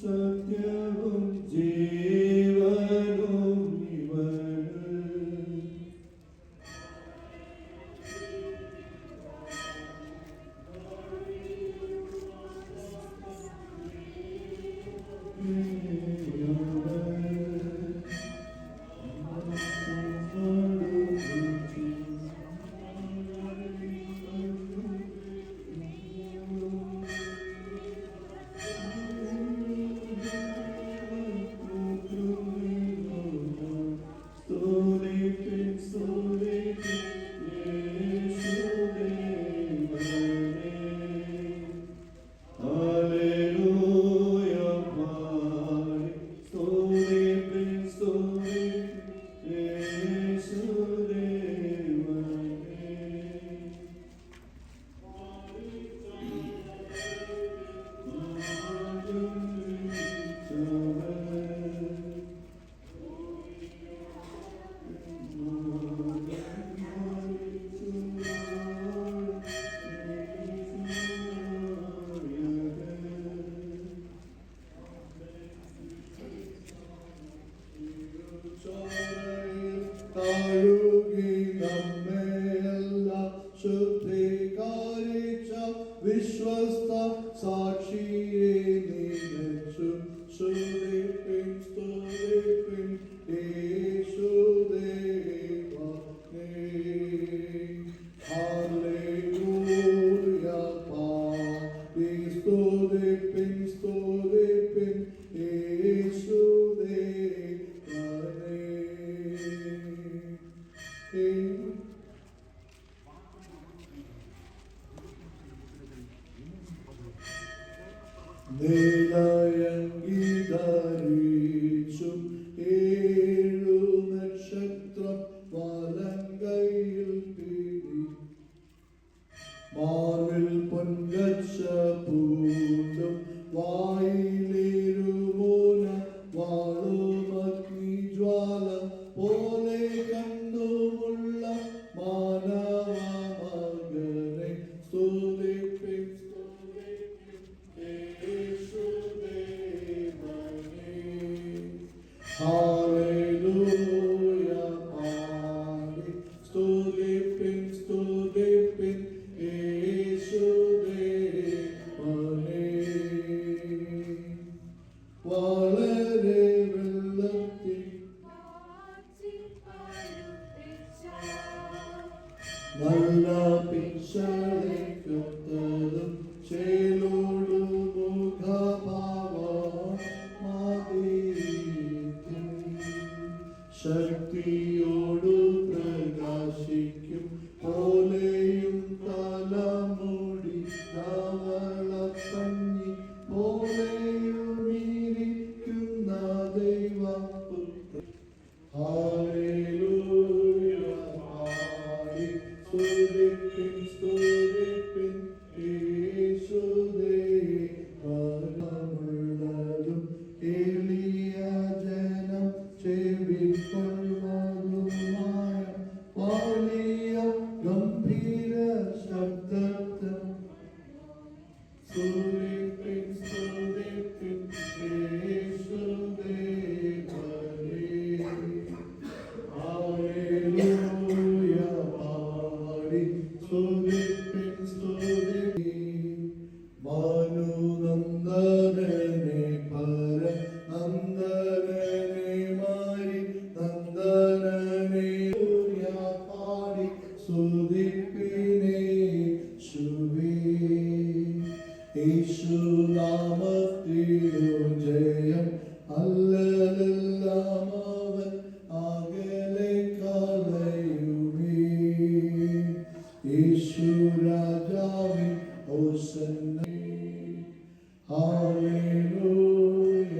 സത്യവും ജീവനും വിശ്വസ്ത സാക്ഷിയെ നിയമിച്ചു സ്തുതിപ്പിൻ സ്തുതിപ്പിൻ യേശുദേവനെ ഹല്ലേലൂയ പാടി സ്തുതിപ്പിൻ സ്തുതിപ്പിൻ യേശുദേവനെ നീലയങ്കി ധരിച്ചും 7 നക്ഷത്രം വലങ്കയിൽ പിടി മാറിൽ പൊൻകച്ച പൂണ്ടും വായിലിരുമൂല വാളുമഗ്നി ജ്വാല പോലെ കണ്ണുമുള്ള മാനവ മകനെ സ്തുതിപ്പിൻ ഹല്ലേലൂയ പാടി സ്തുതിപ്പിൻ സ്തുതിപ്പിൻ യേശുദേവനെ വളരെ വെള്ളത്തിൽ നല്ല പിച്ചളയ്ക്കൊത്തതും ചേലോടു മുഖഭാവം ശക്തിയോടു പ്രകാശിക്കും പോലെയും തലമുടി ധവളപ്പഞ്ഞി പോലെയും ഇരിക്കുന്ന ദൈവപുത്രൻ ഹല്ലേലൂയ പാടി സ്തുതിപ്പിൻ സ്തുതിപ്പിൻ യേശുദേവനുള്ളതും എളിയ ജനം ചെവിക്കൊള്ളുന്നതുമായ വലിയ ഗംഭീര ശബ്ദത്തിൽ സ്തുതിപ്പിൻ സ്തുതിപ്പിൻ യേശുദേവനെ ഹല്ലേലൂയ പാടി സ്തുതിപ്പിൻ സ്തുതിപ്പിൻ മനുനന്ദനനെ പരനന്ദനനെ മാരി നന്ദനനെ പാടി സ്തുതിപ്പിനെ ശുഭേ യേശുനാമത്തിലു ജയം അല്ലലെല്ലാം അവൻ അകലെ കളയുമേ യേശു രാജാവിൻ ഹോസന്ന ഹല്ലേലൂയ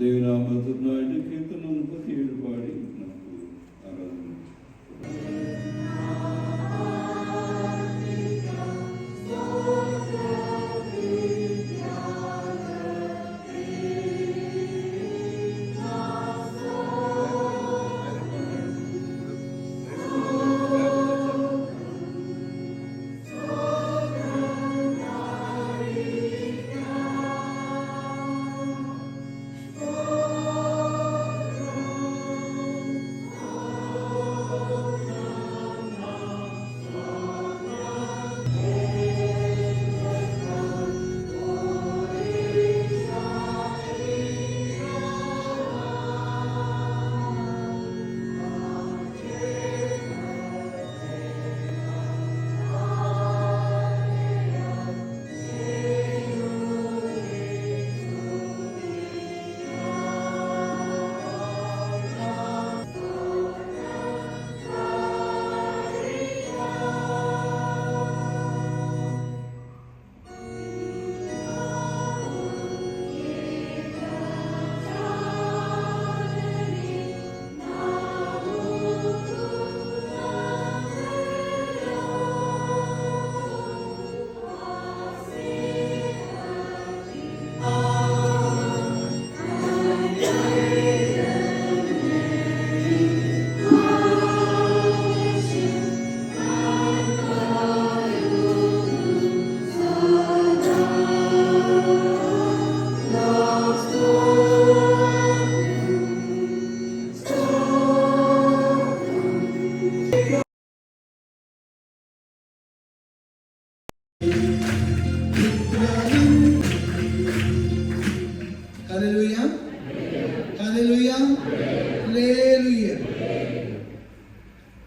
ദൈവനാമത്തിനായിട്ട് കീർത്തനം 37 പാടി നമുക്ക് ആരാധന.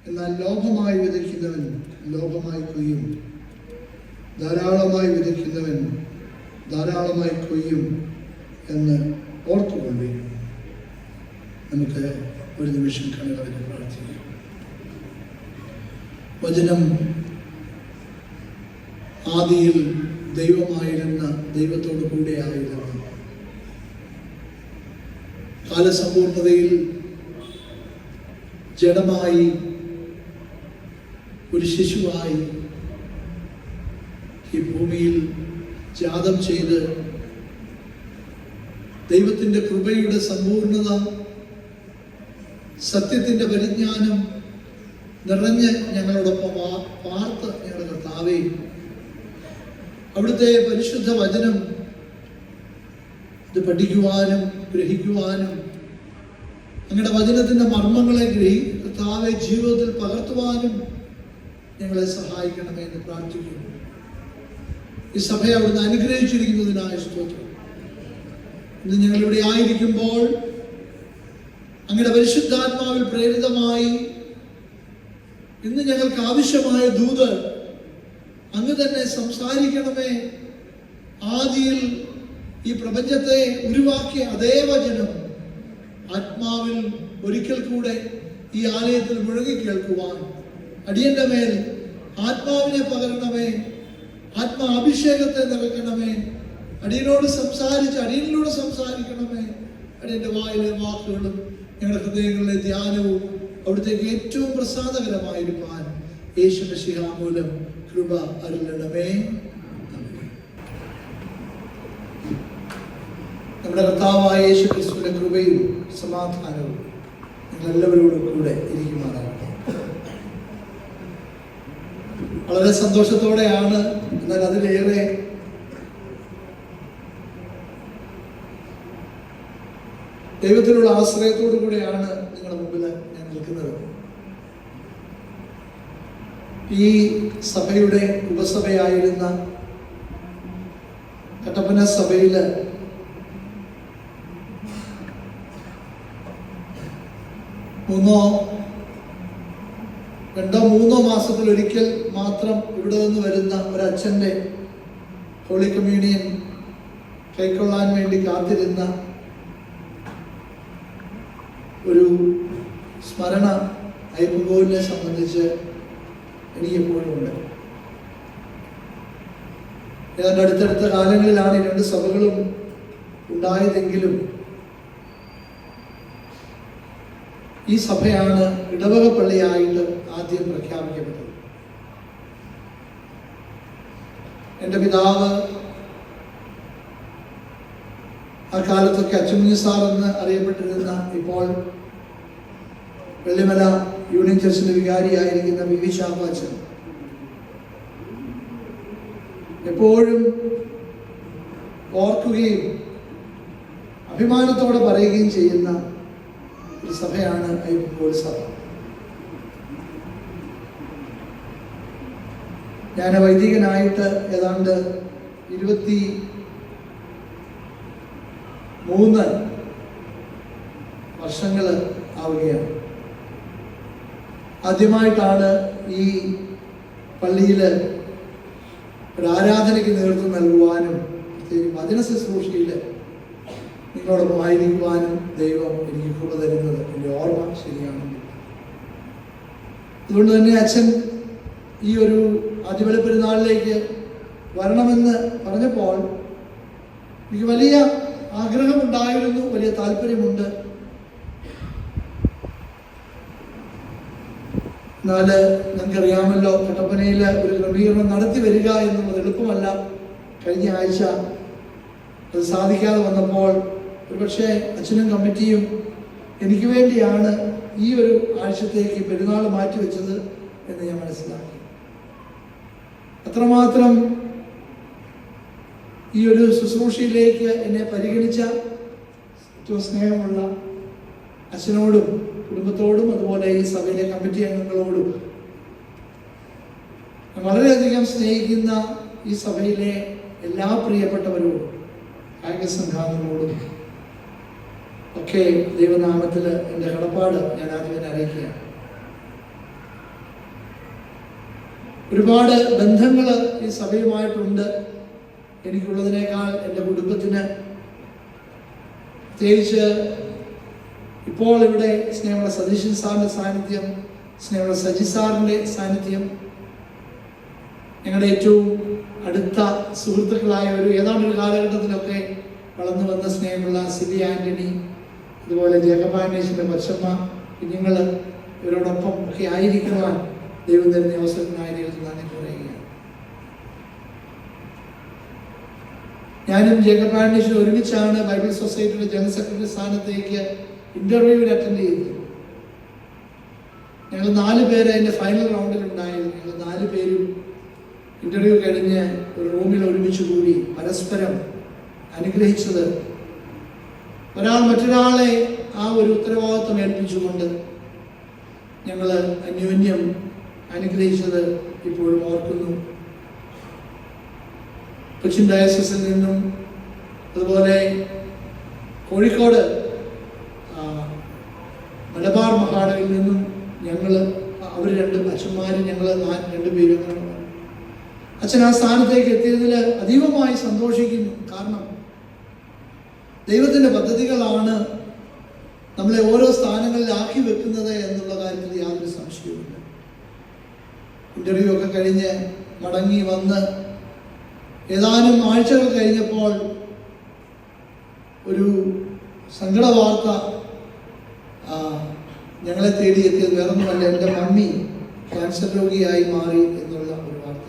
എന്നാൽ ലോഭമായി വിതയ്ക്കുന്നവൻ ലോഭമായി കൊയ്യും, ധാരാളമായി വിതയ്ക്കുന്നവൻ ധാരാളമായി കൊയ്യും എന്ന് ഓർത്തുകൊള്ളി. നമുക്ക് ഒരു നിമിഷം കണ്ണുകളെ പ്രാർത്ഥിക്കാം. വചനം ആദിയിൽ ദൈവമായിരുന്ന ദൈവത്തോടു കൂടെ ആയിരുന്നു. കാലസമ്പൂർണതയിൽ ജഡമായി ഒരു ശിശുവായി ഈ ഭൂമിയിൽ ജാതം ചെയ്ത് ദൈവത്തിൻ്റെ കൃപയുടെ സമ്പൂർണത, സത്യത്തിൻ്റെ പരിജ്ഞാനം നിറഞ്ഞ് ഞങ്ങളോടൊപ്പം പാർത്ത് ഞങ്ങളുടെ കർത്താവേ, അവിടുത്തെ പരിശുദ്ധ വചനം ഇത് പഠിക്കുവാനും ഗ്രഹിക്കുവാനും അങ്ങയുടെ വചനത്തിൻ്റെ മർമ്മങ്ങളെ കർത്താവെ ജീവിതത്തിൽ പകർത്തുവാനും ഞങ്ങളെ സഹായിക്കണമേ എന്ന് പ്രാർത്ഥിക്കുന്നു. ഈ സഭയെ അവിടുന്ന് അനുഗ്രഹിച്ചിരിക്കുന്നതിനായ സ്തോത്രം. ഇന്ന് ഞങ്ങളിവിടെ ആയിരിക്കുമ്പോൾ അങ്ങയുടെ പരിശുദ്ധാത്മാവിൽ പ്രേരിതമായി ഇന്ന് ഞങ്ങൾക്ക് ആവശ്യമായ ദൂത് അങ്ങ് തന്നെ സംസാരിക്കണമേ. ആദിയിൽ ഈ പ്രപഞ്ചത്തെ ഉരുവാക്കിയ അതേ വചനം ആത്മാവിൽ ഒരിക്കൽ കൂടെ ഈ ആലയത്തിൽ മുഴങ്ങി കേൾക്കുവാൻ അടിയന്റെ മേൽ ആത്മാവിനെ പകരണമേ, ആത്മാഭിഷേകത്തെ നിറയ്ക്കണമേ. അടിയനോട് സംസാരിച്ച് അടിയനിലൂടെ സംസാരിക്കണമേ. അടിയന്റെ വായിലെ വാക്കുകളും ഞങ്ങളുടെ ഹൃദയങ്ങളിലെ ധ്യാനവും അവിടുത്തേക്ക് ഏറ്റവും പ്രസാദകരമായിരിക്കാൻ യേശു മിശിഹ മൂലം കൃപ അരുളണമേ. നമ്മുടെ കർത്താവായ യേശു ക്രിസ്തുവിന്റെ കൃപയും സമാധാനവും നിങ്ങളെല്ലാവരോടും കൂടെ ഇരിക്കുമാറാകട്ടെ. വളരെ സന്തോഷത്തോടെയാണ്, എന്നാൽ അതിലേറെ ദൈവത്തിലുള്ള ആശ്രയത്തോടു കൂടെയാണ് നിങ്ങളുടെ മുമ്പിൽ ഞാൻ നിൽക്കുന്നത്. ഈ സഭയുടെ ഉപസഭയായിരുന്ന കട്ടപ്പന സഭയില് രണ്ടോ മൂന്നോ മാസത്തിലൊരിക്കൽ മാത്രം ഇവിടെ നിന്ന് വരുന്ന ഒരച്ഛൻ്റെ ഹോളി കമ്മ്യൂണിയൻ കൈക്കൊള്ളാൻ വേണ്ടി കാത്തിരുന്ന ഒരു സ്മരണ അയ്യപ്പൻകോവിലിനെ സംബന്ധിച്ച് എനിക്ക് എപ്പോഴും ഉണ്ട്. ഏതാണ്ട് അടുത്തടുത്ത കാലങ്ങളിലാണ് ഈ രണ്ട് സഭകളും ഉണ്ടായതെങ്കിലും ഈ സഭയാണ് ഇടവക പള്ളിയായിട്ട് ആദ്യം പ്രഖ്യാപിക്കപ്പെട്ടത്. എൻ്റെ പിതാവ് ആ കാലത്തൊക്കെ അച്ചുമുഞ്ഞി സാർ എന്ന് അറിയപ്പെട്ടിരുന്ന, ഇപ്പോൾ വെള്ളിമല യൂണിയൻ ചർച്ചിന്റെ വികാരിയായിരിക്കുന്ന വി ശാഖ അച്ഛൻ എപ്പോഴും ഓർക്കുകയും അഭിമാനത്തോടെ പറയുകയും ചെയ്യുന്ന ഒരു സഭയാണ് ഐപ്പങ്കോൾ സഭ. ഞാൻ വൈദികനായിട്ട് ഏതാണ്ട് 23 വർഷങ്ങൾ ആവുകയാണ്. ആദ്യമായിട്ടാണ് ഈ പള്ളിയിൽ ഒരു ആരാധനയ്ക്ക് നേതൃത്വം നൽകുവാനും വചന ശുശ്രൂഷയിൽ നിങ്ങളോടൊപ്പം ആയിരിക്കുവാനും ദൈവം എനിക്ക് കൃപ തരുന്നത്. എൻ്റെ ഓർമ്മ ശരിയാണെങ്കിൽ അതുകൊണ്ട് തന്നെ അച്ഛൻ ഈ ഒരു ആദ്യബലി പെരുന്നാളിലേക്ക് വരണമെന്ന് പറഞ്ഞപ്പോൾ എനിക്ക് വലിയ ആഗ്രഹമുണ്ടായിരുന്നു, വലിയ താല്പര്യമുണ്ട്. എന്നാൽ നിങ്ങൾക്കറിയാമല്ലോ, കട്ടപ്പനയിൽ ഒരു ക്രമീകരണം നടത്തി വരിക എന്നുള്ളത് എളുപ്പമല്ല. കഴിഞ്ഞ ആഴ്ച അത് സാധിക്കാതെ വന്നപ്പോൾ ഒരുപക്ഷെ അച്ഛനും കമ്മിറ്റിയും എനിക്ക് വേണ്ടിയാണ് ഈ ഒരു ആഴ്ചത്തേക്ക് പെരുന്നാൾ മാറ്റിവെച്ചത് എന്ന് ഞാൻ മനസ്സിലാക്കി. അത്രമാത്രം ഈ ഒരു ശുശ്രൂഷയിലേക്ക് എന്നെ പരിഗണിച്ച ഏറ്റവും സ്നേഹമുള്ള അച്ഛനോടും കുടുംബത്തോടും അതുപോലെ ഈ സഭയിലെ കമ്മിറ്റി അംഗങ്ങളോടും വളരെയധികം സ്നേഹിക്കുന്ന ഈ സഭയിലെ എല്ലാ പ്രിയപ്പെട്ടവരോടും കായിക സംഘാംഗങ്ങളോടും ഒക്കെ ദൈവനാമത്തിൽ എൻ്റെ കടപ്പാട് ഞാൻ ആദ്യം അറിയിക്കുകയാണ്. ഒരുപാട് ബന്ധങ്ങൾ ഈ സഭയുമായിട്ടുണ്ട്. എനിക്കുള്ളതിനേക്കാൾ എൻ്റെ കുടുംബത്തിന്, പ്രത്യേകിച്ച് ഇപ്പോൾ ഇവിടെ സ്നേഹമുള്ള സതീശൻ സാറിൻ്റെ സാന്നിധ്യം, സ്നേഹമുള്ള സജി സാറിൻ്റെ സാന്നിധ്യം, ഞങ്ങളുടെ ഏറ്റവും അടുത്ത സുഹൃത്തുക്കളായ ഏതാണ്ട് ഒരു കാലഘട്ടത്തിലൊക്കെ വളർന്നു വന്ന സ്നേഹമുള്ള സിലി ആന്റണി, അതുപോലെ ജേക്കബ് ആന്റണീസിൻ്റെ കൊച്ചമ്മ, കുഞ്ഞുങ്ങൾ, ഇവരോടൊപ്പം ഒക്കെ ആയിരിക്കുവാൻ ദൈവം തരുന്ന അവസരത്തിനായി ദൈവത്തിന് നന്ദി പറയുകയാണ്. ഞാനും ജേക്കബ് ആന്റണീസും ഒരുമിച്ചാണ് ബൈബിൾ സൊസൈറ്റിയുടെ ജനറൽ സെക്രട്ടറി സ്ഥാനത്തേക്ക് ഇന്റർവ്യൂവിൽ അറ്റൻഡ് ചെയ്തത്. ഞങ്ങൾ 4 പേര് അതിൻ്റെ ഫൈനൽ റൗണ്ടിൽ ഉണ്ടായിരുന്നു. ഞങ്ങൾ 4 പേരും ഇന്റർവ്യൂ കഴിഞ്ഞ് ഒരു റൂമിൽ ഒരുമിച്ച് കൂടി പരസ്പരം അനുഗ്രഹിച്ചത്, ഒരാൾ മറ്റൊരാളെ ആ ഒരു ഉത്തരവാദിത്വം ഏൽപ്പിച്ചുകൊണ്ട് ഞങ്ങൾ അന്യോന്യം അനുഗ്രഹിച്ചത് ഇപ്പോഴും ഓർക്കുന്നു. കൊച്ചിൻ ഡയസിസിൽ നിന്നും അതുപോലെ കോഴിക്കോട് മലബാർ മഹാടയിൽ നിന്നും അവർ 2 അച്ഛന്മാരും ഞങ്ങൾ 2 പേരും അച്ഛൻ ആ സ്ഥാനത്തേക്ക് എത്തിയതിൽ അതീവമായി സന്തോഷിക്കുന്നു. കാരണം ദൈവത്തിൻ്റെ പദ്ധതികളാണ് നമ്മളെ ഓരോ സ്ഥാനങ്ങളിലാക്കി വെക്കുന്നത് എന്നുള്ള കാര്യത്തിൽ യാതൊരു സംശയവുമില്ല. ഇന്റർവ്യൂ ഒക്കെ കഴിഞ്ഞ് മടങ്ങി വന്ന് ഏതാനും ആഴ്ചകൾ കഴിഞ്ഞപ്പോൾ ഒരു സങ്കട വാർത്ത ഞങ്ങളെ തേടിയെത്തിയത് വേറൊന്നുമല്ല, എൻ്റെ മമ്മി ക്യാൻസർ രോഗിയായി മാറി എന്നുള്ള ഒരു വാർത്ത.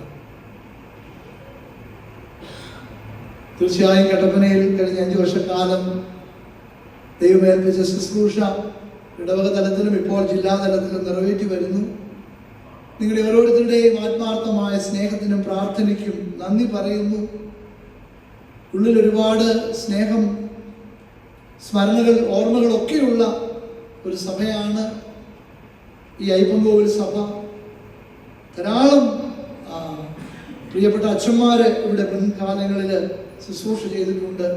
തീർച്ചയായും കട്ടപ്പനയിൽ കഴിഞ്ഞ 5 വർഷക്കാലം ദൈവമേൽപ്പിച്ച ശുശ്രൂഷ ഇടവക തലത്തിലും ഇപ്പോൾ ജില്ലാ തലത്തിലും നിറവേറ്റി വരുന്നു. നിങ്ങളുടെ ഓരോരുത്തരുടെയും ആത്മാർത്ഥമായ സ്നേഹത്തിനും പ്രാർത്ഥനയ്ക്കും നന്ദി പറയുന്നു. ഉള്ളിൽ ഒരുപാട് സ്നേഹം, സ്മരണകൾ, ഓർമ്മകളൊക്കെയുള്ള ഒരു സഭയാണ് ഈ ഐപ്പങ്കോവിൽ സഭ. ധാരാളം പ്രിയപ്പെട്ട അച്ഛന്മാര് ഇവിടെ മുൻകാലങ്ങളിൽ ശുശ്രൂഷ ചെയ്തിട്ടുണ്ട്.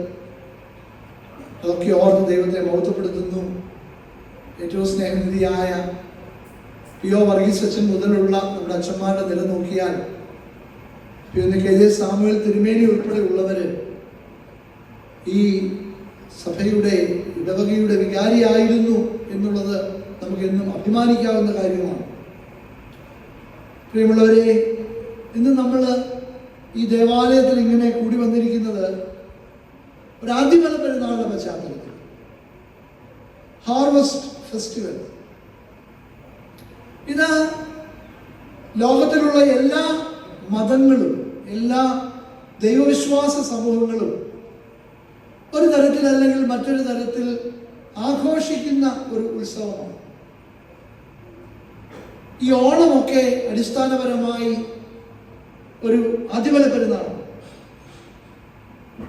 അതൊക്കെ ഓർത്ത് ദൈവത്തെ മഹത്വപ്പെടുത്തുന്നു. ഏറ്റവും സ്നേഹനിധിയായ പി.ഒ. വർഗീസ് അച്ഛൻ മുതലുള്ള നമ്മുടെ അച്ഛന്മാരുടെ നില നോക്കിയാൽ സാമുവേൽ തിരുമേനി ഉൾപ്പെടെയുള്ളവർ ഈ സഭയുടെ ഇടവകയുടെ വികാരിയായിരുന്നു എന്നുള്ളത് നമുക്കെന്നും അഭിമാനിക്കാവുന്ന കാര്യമാണ്. പ്രിയമുള്ളവരെ, ഇന്ന് നമ്മൾ ഈ ദേവാലയത്തിൽ ഇങ്ങനെ കൂടി വന്നിരിക്കുന്നത് ഒരു ആദ്യബലി പെരുന്നാളിന്റെ പശ്ചാത്തലത്തിൽ, ഹാർവസ്റ്റ് ഫെസ്റ്റിവൽ, ഇത് ലോകത്തിലുള്ള എല്ലാ മതങ്ങളും എല്ലാ ദൈവവിശ്വാസ സമൂഹങ്ങളും ഒരു തരത്തിൽ അല്ലെങ്കിൽ മറ്റൊരു തരത്തിൽ ആഘോഷിക്കുന്ന ഒരു ഉത്സവമാണ്. ഈ ഓണമൊക്കെ അടിസ്ഥാനപരമായി ഒരു ആദിബല പെരുന്നാളാണ്.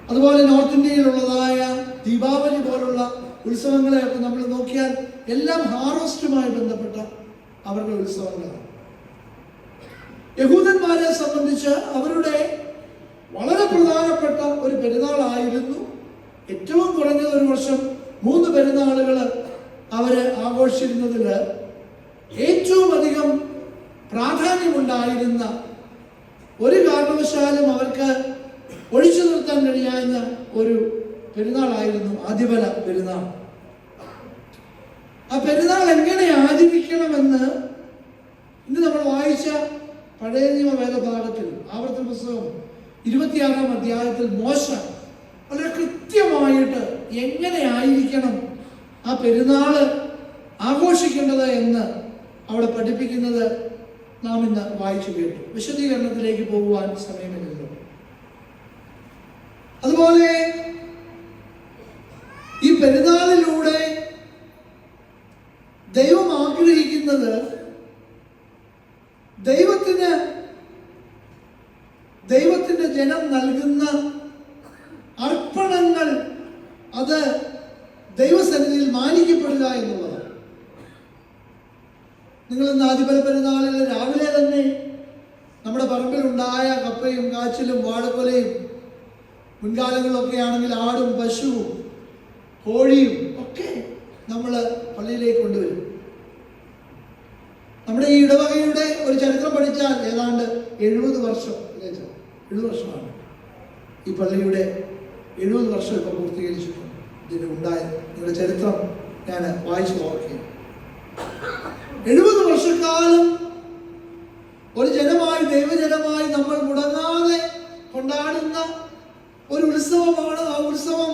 അതുപോലെ നോർത്ത് ഇന്ത്യയിലുള്ളതായ ദീപാവലി പോലുള്ള ഉത്സവങ്ങളെയൊക്കെ നമ്മൾ നോക്കിയാൽ എല്ലാം ഹാർവസ്റ്റുമായി ബന്ധപ്പെട്ട അവരുടെ ഉത്സവങ്ങളാണ്. യഹൂദന്മാരെ സംബന്ധിച്ച് അവരുടെ വളരെ പ്രധാനപ്പെട്ട ഒരു പെരുന്നാളായിരുന്നു. ഏറ്റവും കുറഞ്ഞത് ഒരു വർഷം 3 പെരുന്നാളുകൾ അവര് ആഘോഷിച്ചിരുന്നതിൽ ഏറ്റവും അധികം പ്രാധാന്യമുണ്ടായിരുന്ന, ഒരു കാരണവശാലും അവർക്ക് ഒഴിച്ചു നിർത്താൻ കഴിയാവുന്ന ഒരു പെരുന്നാളായിരുന്നു ആദിബല പെരുന്നാൾ. ആ പെരുന്നാൾ എങ്ങനെ ആചരിക്കണമെന്ന് ഇന്ന് നമ്മൾ വായിച്ച പഴയ നിയമ വേദഭാഗത്തിൽ ആവർത്തന പുസ്തകം 26-ാം അധ്യായത്തിൽ മോശ വളരെ കൃത്യമായിട്ട് എങ്ങനെ ആയിരിക്കണം ആ പെരുന്നാള് ആഘോഷിക്കേണ്ടത് എന്ന് അവിടെ പഠിപ്പിക്കുന്നത് നാം ഇന്ന് വായിച്ചു കേട്ടു. വിശദീകരണത്തിലേക്ക് പോകുവാൻ സമയമില്ലല്ലോ. അതുപോലെ ഈ പെരുന്നാളിലൂടെ ദൈവം ആഗ്രഹിക്കുന്നത് ദൈവത്തിന്റെ ജനം നൽകുന്ന അർപ്പണങ്ങൾ അത് ദൈവസന്നിധിയിൽ മാനിക്കപ്പെടുക എന്നുള്ളതാണ്. നിങ്ങൾ ഇന്ന് ആദിബല പെരുന്നാളിൽ രാവിലെ തന്നെ നമ്മുടെ പറമ്പിലുണ്ടായ കപ്പയും കാച്ചിലും വാഴക്കൊലയും, മുൻകാലങ്ങളിലൊക്കെ ആണെങ്കിൽ ആടും പശുവും കോഴിയും ഒക്കെ നമ്മൾ പള്ളിയിലേക്ക് കൊണ്ടുവരും. നമ്മുടെ ഈ ഇടവകയുടെ ഒരു ചരിത്രം പഠിച്ചാൽ ഏതാണ്ട് 70 വർഷം 70 വർഷമാണ് ഈ പള്ളിയുടെ 70 വർഷം ഇപ്പം പൂർത്തീകരിച്ചിട്ടുണ്ട്. ഇതിന് ഉണ്ടായത് നിങ്ങളുടെ ചരിത്രം ഞാൻ വായിച്ചു നോക്കുകയാണ്. 70 വർഷക്കാലം ഒരു ജനമായി, ദൈവജനമായി നമ്മൾ മുടങ്ങാതെ കൊണ്ടാടുന്ന ഒരു ഉത്സവമാണ്. ആ ഉത്സവം,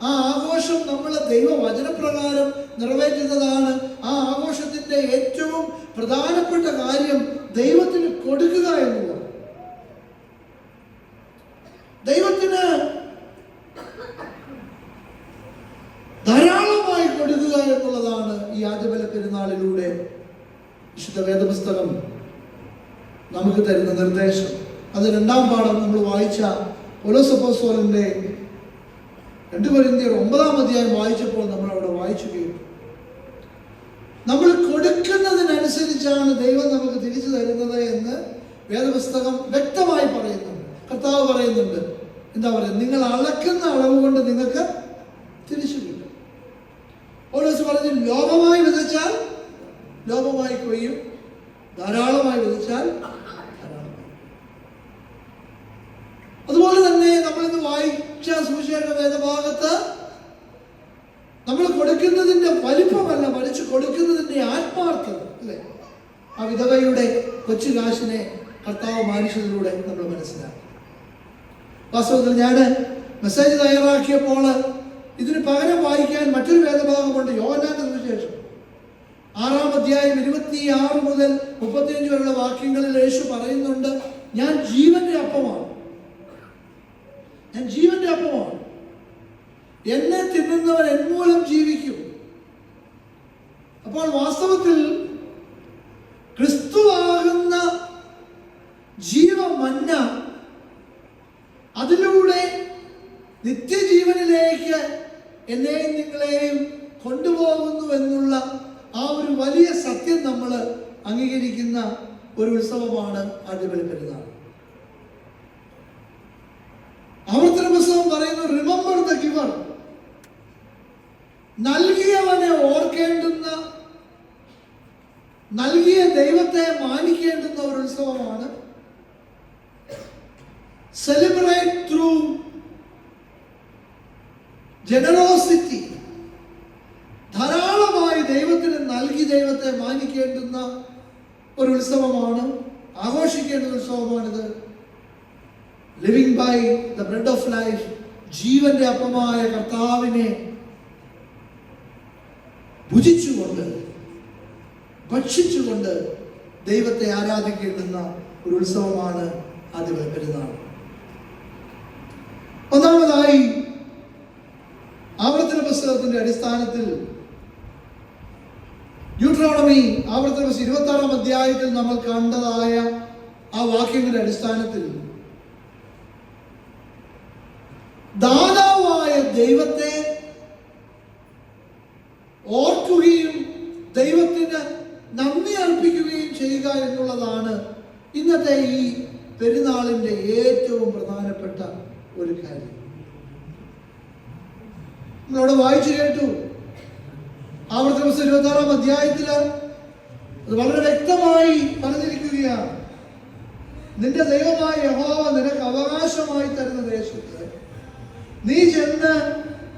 ആ ആഘോഷം നമ്മൾ ദൈവവചനപ്രകാരം നിറവേറ്റുന്നതാണ്. ആ ആഘോഷത്തിന്റെ ഏറ്റവും പ്രധാനപ്പെട്ട കാര്യം ദൈവത്തിന് കൊടുക്കുക എന്നുള്ളത്. ദൈവത്തിന് ധാരാളമായി കൊടുക്കുക എന്നുള്ളതാണ് ഈ ആദിബല പെരുന്നാളിലൂടെ വിശുദ്ധ വേദപുസ്തകം നമുക്ക് തരുന്ന നിർദ്ദേശം. അത് 2-ാം പാഠം നമ്മൾ വായിച്ച പൗലോസ് അപ്പോസ്തലന്റെ 2 കൊരിന്ത്യർ 9-ാം അധ്യായം വായിച്ചപ്പോൾ നമ്മൾ അവിടെ വായിച്ചു കേട്ടു. നമ്മൾ കൊടുക്കുന്നതിനനുസരിച്ചാണ് ദൈവം നമുക്ക് തിരിച്ചു തരുന്നത് എന്ന് വേദപുസ്തകം വ്യക്തമായി പറയുന്നുണ്ട്. കർത്താവ് പറയുന്നുണ്ട്, എന്താ പറയുക, നിങ്ങൾ അളക്കുന്ന അളവ് കൊണ്ട് നിങ്ങൾക്ക് തിരിച്ചു കിട്ടും. പൗലോസ് പറഞ്ഞു, ലോഭമായി വിതച്ചാൽ ലോഭമായി കൊയ്യും, ധാരാളമായി വിതച്ചാൽ ധാരാളമായി. അതുപോലെ തന്നെ നമ്മളിന്ന് വായിച്ച സുവിശേഷ വേദഭാഗത്ത് നമ്മൾ കൊടുക്കുന്നതിന്റെ വലിപ്പമല്ല, മറിച്ച് കൊടുക്കുന്നതിന്റെ ആത്മാർത്ഥത, അല്ലേ? ആ വിധവയുടെ കൊച്ചു കാശിനെ കർത്താവ് മാനിച്ചതിലൂടെ നമ്മൾ മനസ്സിലാക്കി. വാസ്തവത്തിൽ ഞാൻ മെസ്സേജ് തയ്യാറാക്കിയപ്പോൾ ഇതിന് പകരം വായിക്കാൻ മറ്റൊരു വേദഭാഗമുണ്ട്. യോഹന്നാന്റെ സുവിശേഷം 6-ാം അധ്യായം 26 മുതൽ 35 വരെയുള്ള വാക്യങ്ങളിൽ യേശു പറയുന്നുണ്ട്, ഞാൻ ജീവന്റെ അപ്പമാണ്, ഞാൻ ജീവന്റെ അപ്പമാണ്, എന്നെ തിന്നുന്നവൻ എന്മൂലം ജീവിക്കും. അപ്പോൾ വാസ്തവത്തിൽ ക്രിസ്തുവാകുന്ന ജീവമന്ന അതിലൂടെ നിത്യജീവനിലേക്ക് എന്നെയും നിങ്ങളെയും കൊണ്ടുപോകുന്നു എന്നുള്ള ആ ഒരു വലിയ സത്യം നമ്മൾ അംഗീകരിക്കുന്ന ഒരു ഉത്സവമാണ് ആദിബല പെരുന്നാൾ. ആവർത്തന പുസ്തകം പറയുന്നു, റിമെമ്പർ ദ ഗിവർ, നൽകിയവനെ ഓർക്കേണ്ടുന്ന, നൽകിയ ദൈവത്തെ മാനിക്കേണ്ടുന്ന ഒരു ഉത്സവമാണ്. സെലിബ്രേറ്റ് ത്രൂ ജനറോസിറ്റി, ധാരാളമായി ദൈവത്തിന് നൽകി ദൈവത്തെ മാനിക്കേണ്ടുന്ന ഒരു ഉത്സവമാണ്, ആഘോഷിക്കേണ്ട ഉത്സവമാണിത്. Living by the bread of life, ജീവന്റെ അപ്പമായ കർത്താവിനെ ഭുജിച്ചുകൊണ്ട്, ഭക്ഷിച്ചുകൊണ്ട് ദൈവത്തെ ആരാധിക്കേണ്ടുന്ന ഒരു ഉത്സവമാണ് ആദ്യ പെരുന്നാൾ. ഒന്നാമതായി ആവർത്തന പുസ്തകത്തിന്റെ അടിസ്ഥാനത്തിൽ ന്യൂട്രോണമി ആവർത്തന പുസ്തകം 26-ാം അധ്യായത്തിൽ നമ്മൾ കണ്ടതായ ആ വാക്യങ്ങളുടെ അടിസ്ഥാനത്തിൽ ദാതാവായ ദൈവത്തെ ഓർക്കുകയും ദൈവത്തിന് നന്ദി അർപ്പിക്കുകയും ചെയ്യുക എന്നുള്ളതാണ് ഇന്നത്തെ ഈ പെരുന്നാളിന്റെ ഏറ്റവും പ്രധാനപ്പെട്ട ഒരു കാര്യം. നമ്മളവിടെ വായിച്ചു കേട്ടു ആവർത്തന പുസ്തകം 26-ാം അധ്യായത്തില് അത് വളരെ വ്യക്തമായി പറഞ്ഞിരിക്കുകയാണ്. നിന്റെ ദൈവമായ യഹോവ നിനക്ക് അവകാശമായി തരുന്ന ദേശത്ത് നീ ചെന്ന്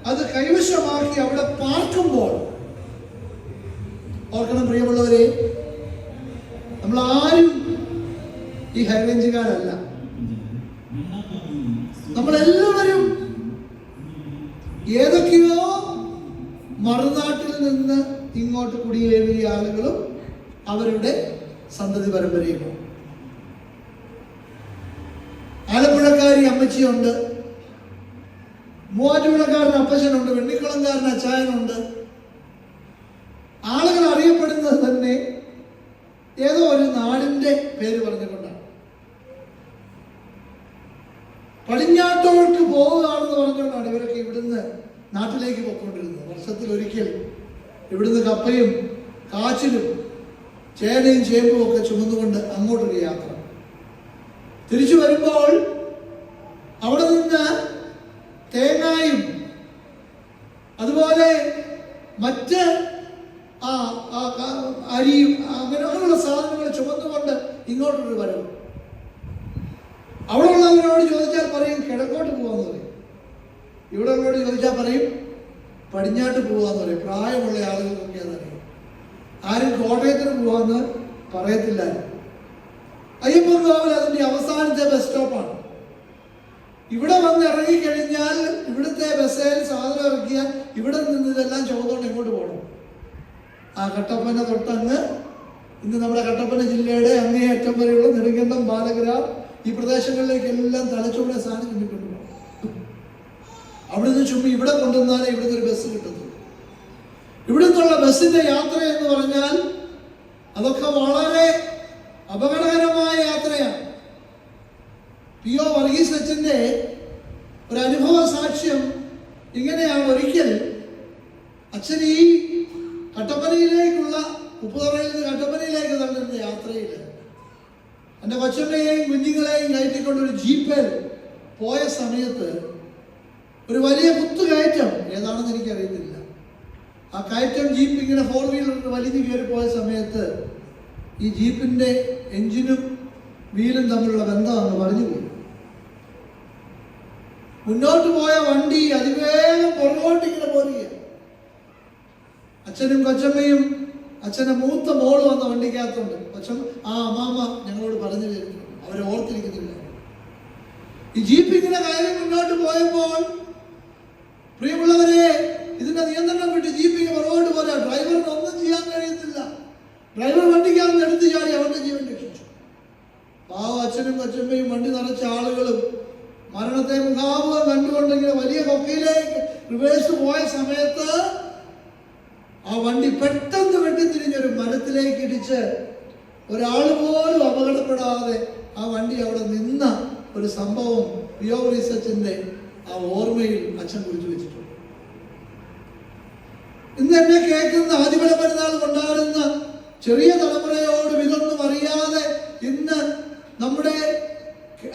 അത് കൈവശമാക്കി അവിടെ പാർക്കുമ്പോൾ, ഓർക്കണം പ്രിയമുള്ളവരെ, നമ്മൾ ആരും ഈ ഹൈറേഞ്ചുകാരല്ല. നമ്മളെല്ലാവരും ഏതൊക്കെയോ മറുനാട്ടിൽ നിന്ന് ഇങ്ങോട്ട് കുടിയേറിയ ആളുകളും അവരുടെ സന്തതി പരമ്പരയും. ആലപ്പുഴക്കാരി അമ്മച്ചിയുണ്ട്, മൂവാറ്റുപുഴക്കാരൻ അപ്പച്ചനുണ്ട്, വെണ്ണിക്കുളംകാരൻ അച്ചായനുണ്ട്. ആളുകൾ അറിയപ്പെടുന്നത് തന്നെ ഏതോ ഒരു നാടിന്റെ പേര് പറഞ്ഞുകൊണ്ടാണ്. പടിഞ്ഞാട്ടോട്ട് പോവുകയാണെന്ന് പറഞ്ഞുകൊണ്ടാണ് ഇവരൊക്കെ ഇവിടുന്ന് നാട്ടിലേക്ക് പോയിക്കൊണ്ടിരുന്നത്. വർഷത്തിൽ ഒരിക്കൽ ഇവിടുന്ന് കപ്പയും കാച്ചിലും ചേനയും ചേമ്പും ഒക്കെ ചുമന്നുകൊണ്ട് അങ്ങോട്ടൊരു യാത്ര. തിരിച്ചു വരുമ്പോൾ അവിടെ നിന്ന് തേങ്ങായും അതുപോലെ മറ്റ് അരിയും അങ്ങനെയുള്ള സാധനങ്ങൾ ചുമന്നുകൊണ്ട് ഇങ്ങോട്ടൊരു വരവ്. അവിടെ ഉള്ളവരോട് ചോദിച്ചാൽ പറയും കിഴക്കോട്ട് പോവാന്ന് പറയും. ഇവിടെ ഉള്ളവരോട് ചോദിച്ചാൽ പറയും പടിഞ്ഞാട്ട് പോവാന്ന് പറയും. പ്രായമുള്ള ആളുകൾക്കൊക്കെ അതറിയാം. ആരും കോട്ടയത്തിന് പോവാന്ന് പറയത്തില്ല. അയ്യപ്പൻകാവിൽ അതിന്റെ അവസാനത്തെ ബസ് സ്റ്റോപ്പാണ്. ഇവിടെ വന്ന് ഇറങ്ങിക്കഴിഞ്ഞാൽ ഇവിടുത്തെ ബസ്സിൽ സാധനം ഇറക്കിയാൽ ഇവിടെ നിന്ന് ഇതെല്ലാം ചുമന്നുകൊണ്ട് എങ്ങോട്ട് പോകണം? ആ കട്ടപ്പന തൊട്ടങ്ങ് ഇന്ന് നമ്മുടെ കട്ടപ്പന ജില്ലയുടെ അങ്ങേയറ്റം വരെയുള്ള നെടുങ്കണ്ടം, ബാലഗ്രാം ഈ പ്രദേശങ്ങളിലേക്കെല്ലാം തലച്ചുവടെ സാധനം ചുമ്മിക്കൊണ്ടു പോകണം. അവിടുന്ന് ചുമ്മി ഇവിടെ കൊണ്ടുവന്നാലേ ഇവിടുന്ന് ഒരു ബസ് കിട്ടുന്നു. ഇവിടുന്നുള്ള ബസ്സിന്റെ യാത്ര എന്ന് പറഞ്ഞാൽ അതൊക്കെ വളരെ അപകടകരമായ യാത്രയാണ്. P.O. വർഗീസ് അച്ഛൻ്റെ ഒരു അനുഭവ സാക്ഷ്യം ഇങ്ങനെയാണ്. ഒരിക്കൽ അച്ഛൻ ഈ കട്ടപ്പനയിലേക്കുള്ള ഉപ്പുതറയിൽ നിന്ന് കട്ടപ്പനയിലേക്ക് നടന്നിരുന്ന യാത്രയിൽ എൻ്റെ കൊച്ചമ്മയെയും കുഞ്ഞുങ്ങളെയും കയറ്റിക്കൊണ്ടൊരു ജീപ്പിൽ പോയ സമയത്ത് ഒരു വലിയ കുത്തുകയറ്റം ഏതാണെന്ന് എനിക്കറിയത്തില്ല. ആ കയറ്റം ജീപ്പ് ഇങ്ങനെ 4 വീലർ വലിഞ്ഞു കയറി പോയ സമയത്ത് ഈ ജീപ്പിന്റെ എഞ്ചിനും വീലും തമ്മിലുള്ള ബന്ധമാണ് പറഞ്ഞുപോയി. മുന്നോട്ട് പോയ വണ്ടി അതിവേഗം പുറകോട്ട് ഇങ്ങനെ പോരുകയാണ്. അച്ഛനും കൊച്ചമ്മയും അച്ഛൻ്റെ മൂത്ത മോള് വന്ന വണ്ടിക്കകത്തുണ്ട്. കൊച്ചമ്മ അമ്മാമ്മ ഞങ്ങളോട് പറഞ്ഞു തരുന്നു, അവരെ ഓർത്തിരിക്കുന്നില്ല. ഈ ജീപ്പ് ഇങ്ങനെ കയറി മുന്നോട്ട് പോയപ്പോൾ പ്രിയമുള്ളവരെ, ഇതിന്റെ നിയന്ത്രണം വിട്ട് ജീപ്പിന് പുറകോട്ട് പോരാ. ഡ്രൈവറിന് ഒന്നും ചെയ്യാൻ കഴിയത്തില്ല. ഡ്രൈവർ വണ്ടിക്കകത്ത് എടുത്തു ചാടി അവന്റെ ജീവൻ രക്ഷിച്ചു. അച്ഛനും കൊച്ചമ്മയും വണ്ടി നിറച്ച ആളുകളും മരണത്തെ മുഖാമുഖം കണ്ടുകൊണ്ടിങ്ങനെ വലിയ കൊക്കയിലേക്ക് റിവേഴ്സ് പോയ സമയത്ത് ആ വണ്ടി പെട്ടെന്ന് വെട്ടിത്തിരിഞ്ഞൊരു മരത്തിലേക്ക് ഇടിച്ച് ഒരാൾ പോലും അപകടപ്പെടാതെ ആ വണ്ടി അവിടെ നിന്ന ഒരു സംഭവം P.O. വർഗീസ് അച്ഛൻ്റെ ആ ഓർമ്മയിൽ അച്ഛൻ കുറിച്ചു വെച്ചിട്ടുണ്ട്. ഇന്ന് എന്നെ കേൾക്കുന്ന ആദിപല പെരുന്നാൾ കൊണ്ടാടുന്ന ചെറിയ തലമുറയോട് ഇതൊന്നും അറിയാതെ ഇന്ന് നമ്മുടെ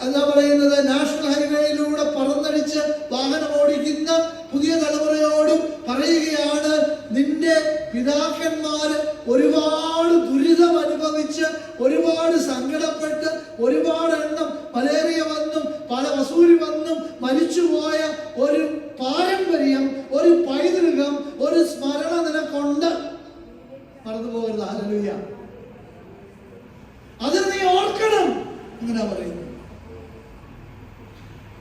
എന്താ പറയുന്നത് നാഷണൽ ഹൈവേയിലൂടെ പറന്നടിച്ച് വാഹനം ഓടിക്കുന്ന പുതിയ തലമുറയോടും പറയുകയാണ്, നിന്റെ പിതാക്കന്മാര് ഒരുപാട് ദുരിതം അനുഭവിച്ച് ഒരുപാട് സങ്കടപ്പെട്ട് ഒരുപാട് എണ്ണം മലേറിയ വന്നും പല വസൂരി വന്നും മരിച്ചുപോയ ഒരു പാരമ്പര്യം, ഒരു പൈതൃകം, ഒരു സ്മരണ നിനക്കുണ്ട്. മറന്നുപോകരുത്. ഹല്ലേലൂയ. അത് നീ ഓർക്കണം. അങ്ങനെ പറയുന്നു.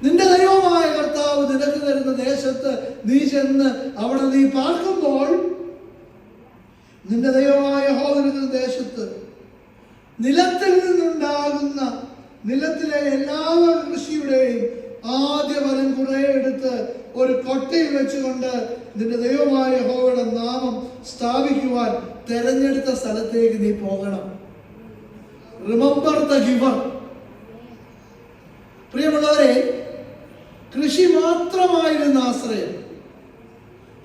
നിന്റെ ദൈവമായ കർത്താവ് നിനക്ക് തരുന്ന ദേശത്ത് നീ ചെന്ന് അവിടെ നീ പാർക്കുമ്പോൾ നിന്റെ ദൈവമായ യഹോവയുടെ ദേശത്ത് നിലത്തിൽ നിന്നുണ്ടാകുന്ന നിലത്തിലെ എല്ലാ കൃഷിയുടെയും ആദ്യ ഫലം കുറെ എടുത്ത് ഒരു കൊട്ടയിൽ വെച്ചുകൊണ്ട് നിന്റെ ദൈവമായ യഹോവയുടെ നാമം സ്ഥാപിക്കുവാൻ തെരഞ്ഞെടുത്ത സ്ഥലത്തേക്ക് നീ പോകണം. Remember the giver. പ്രിയമുള്ളവരെ, കൃഷി മാത്രമായിരുന്ന ആശ്രയം.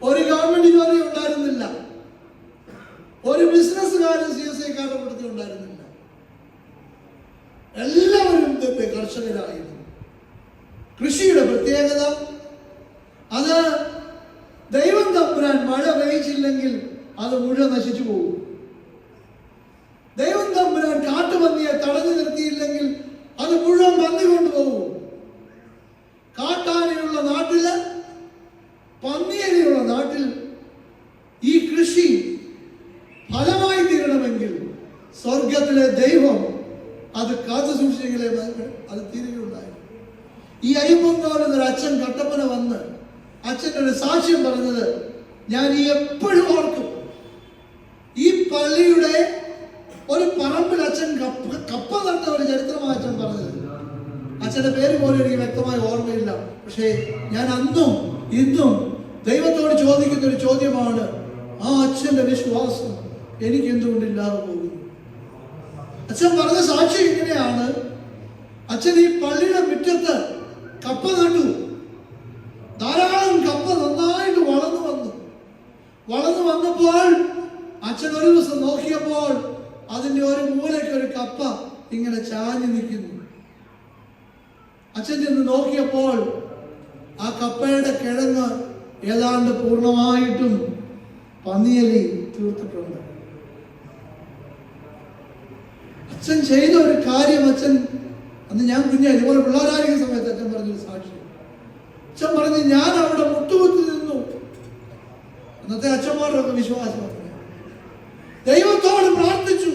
ഒരു ഗവൺമെന്റ് ജോലി ഉണ്ടായിരുന്നില്ല, ഒരു ബിസിനസ്സുകാരും CSI കൂട്ടത്തിൽ ഉണ്ടായിരുന്നില്ല. എല്ലാവരും കർഷകരായിരുന്നു. കൃഷിയുടെ പ്രത്യേകത അത് ദൈവം തമ്പുരാൻ മഴ പെയ്ച്ചില്ലെങ്കിൽ അത് മുഴുവൻ നശിച്ചു പോകും. ദൈവം തമ്പുരാൻ കാട്ടുപന്നിയെ തടഞ്ഞു നിർത്തിയില്ലെങ്കിൽ അത് മുഴുവൻ പന്നി കൊണ്ടുപോകും. കാട്ടാനയുള്ള നാട്ടില്, പന്നിയനെയുള്ള നാട്ടിൽ ഈ കൃഷി ഫലമായി തീരണമെങ്കിൽ സ്വർഗത്തിലെ ദൈവം അത് കാത്തു സൂക്ഷിച്ചെങ്കിലേ അത് തീരുകയുണ്ടായി. ഈ അയ്യപ്പൻകാവിൽ ഒരു അച്ഛൻ കട്ടപ്പന വന്ന് അച്ഛൻ്റെ ഒരു സാക്ഷ്യം പറഞ്ഞത് ഞാൻ എപ്പോഴും ഓർക്കും. ഈ പള്ളിയുടെ ഒരു പറമ്പിൽ അച്ഛൻ കപ്പ നട്ട ഒരു ചരിത്രമാണ് അച്ഛൻ പറഞ്ഞത്. അച്ഛൻ്റെ പേര് പോലും എനിക്ക് വ്യക്തമായി ഓർമ്മയില്ല. പക്ഷേ ഞാൻ അന്നും ഇന്നും ദൈവത്തോട് ചോദിക്കുന്ന ഒരു ചോദ്യമാണ്, ആ അച്ഛൻ്റെ വിശ്വാസം എനിക്ക് എന്തുകൊണ്ടില്ലാതെ പോകുന്നു. അച്ഛൻ പറഞ്ഞ സാക്ഷ്യം ഇങ്ങനെയാണ്. അച്ഛൻ ഈ പള്ളിയുടെ മുറ്റത്ത് കപ്പ നട്ടു. ധാരാളം കപ്പ നന്നായിട്ട് വളർന്നു വന്നപ്പോൾ അച്ഛൻ ഒരു ദിവസം നോക്കിയപ്പോൾ അതിന്റെ ഒരു മൂലയ്ക്ക് ഒരു കപ്പ ഇങ്ങനെ ചാഞ്ഞു നിൽക്കുന്നു. അച്ഛൻ ചെന്ന് നോക്കിയപ്പോൾ ആ കപ്പയുടെ കിഴങ്ങ് ഏതാണ്ട് പൂർണ്ണമായിട്ടും പന്നിയലി തീർത്തിട്ടുണ്ട്. അച്ഛൻ ചെയ്ത ഒരു കാര്യം, അച്ഛൻ അന്ന് ഞാൻ കുഞ്ഞായി ഇതുപോലെ പിള്ളേരായിരിക്കുന്ന സമയത്ത് അച്ഛൻ പറഞ്ഞൊരു സാക്ഷ്യം. അച്ഛൻ പറഞ്ഞ് ഞാൻ അവിടെ മുട്ടുകുത്തി നിന്നു. അന്നത്തെ അച്ഛന്മാരുടെ വിശ്വാസം ദൈവത്തോട് പ്രാർത്ഥിച്ചു,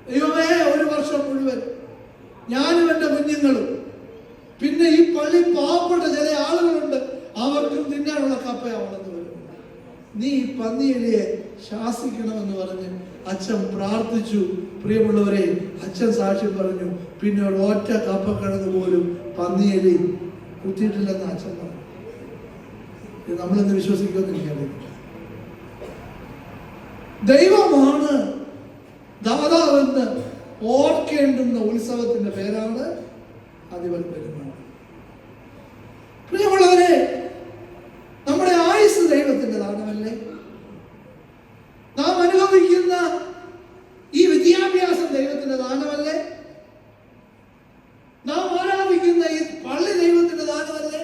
ദൈവമേ ഒരു വർഷം മുഴുവൻ ഞാനും എൻ്റെ കുഞ്ഞുങ്ങളും, പിന്നെ ഈ പള്ളി പാവപ്പെട്ട ചില ആളുകളുണ്ട്, അവർക്കും തിന്നാനുള്ള കപ്പയാവണമെന്ന് വരും. നീ ഈ പന്നിയലിയെ ശാസിക്കണമെന്ന് പറഞ്ഞ് അച്ഛൻ പ്രാർത്ഥിച്ചു. പ്രിയമുള്ളവരെ, അച്ഛൻ സാക്ഷ്യം പറഞ്ഞു, പിന്നെ ഒരു ഒറ്റ കപ്പക്കിഴങ്ങ് പോലും പന്നിയലി കുത്തിയിട്ടില്ലെന്ന് അച്ഛൻ പറഞ്ഞു. ഇത് നമ്മളെന്ന് വിശ്വസിക്കുമെന്ന് എനിക്കറിയില്ല. ദൈവമാണ് ദാതാവെന്ന് ഓർക്കേണ്ടുന്ന ഉത്സവത്തിന്റെ പേരാണ് അതിവൽ പെരുന്നാൾ. പ്രിയമുള്ളവരെ, നമ്മുടെ ആയുസ് ദൈവത്തിന്റെ ദാനമല്ലേ? നാം അനുഭവിക്കുന്ന ഈ വിദ്യാഭ്യാസം ദൈവത്തിന്റെ ദാനമല്ലേ? നാം ആരാധിക്കുന്ന ഈ പള്ളി ദൈവത്തിന്റെ ദാനമല്ലേ?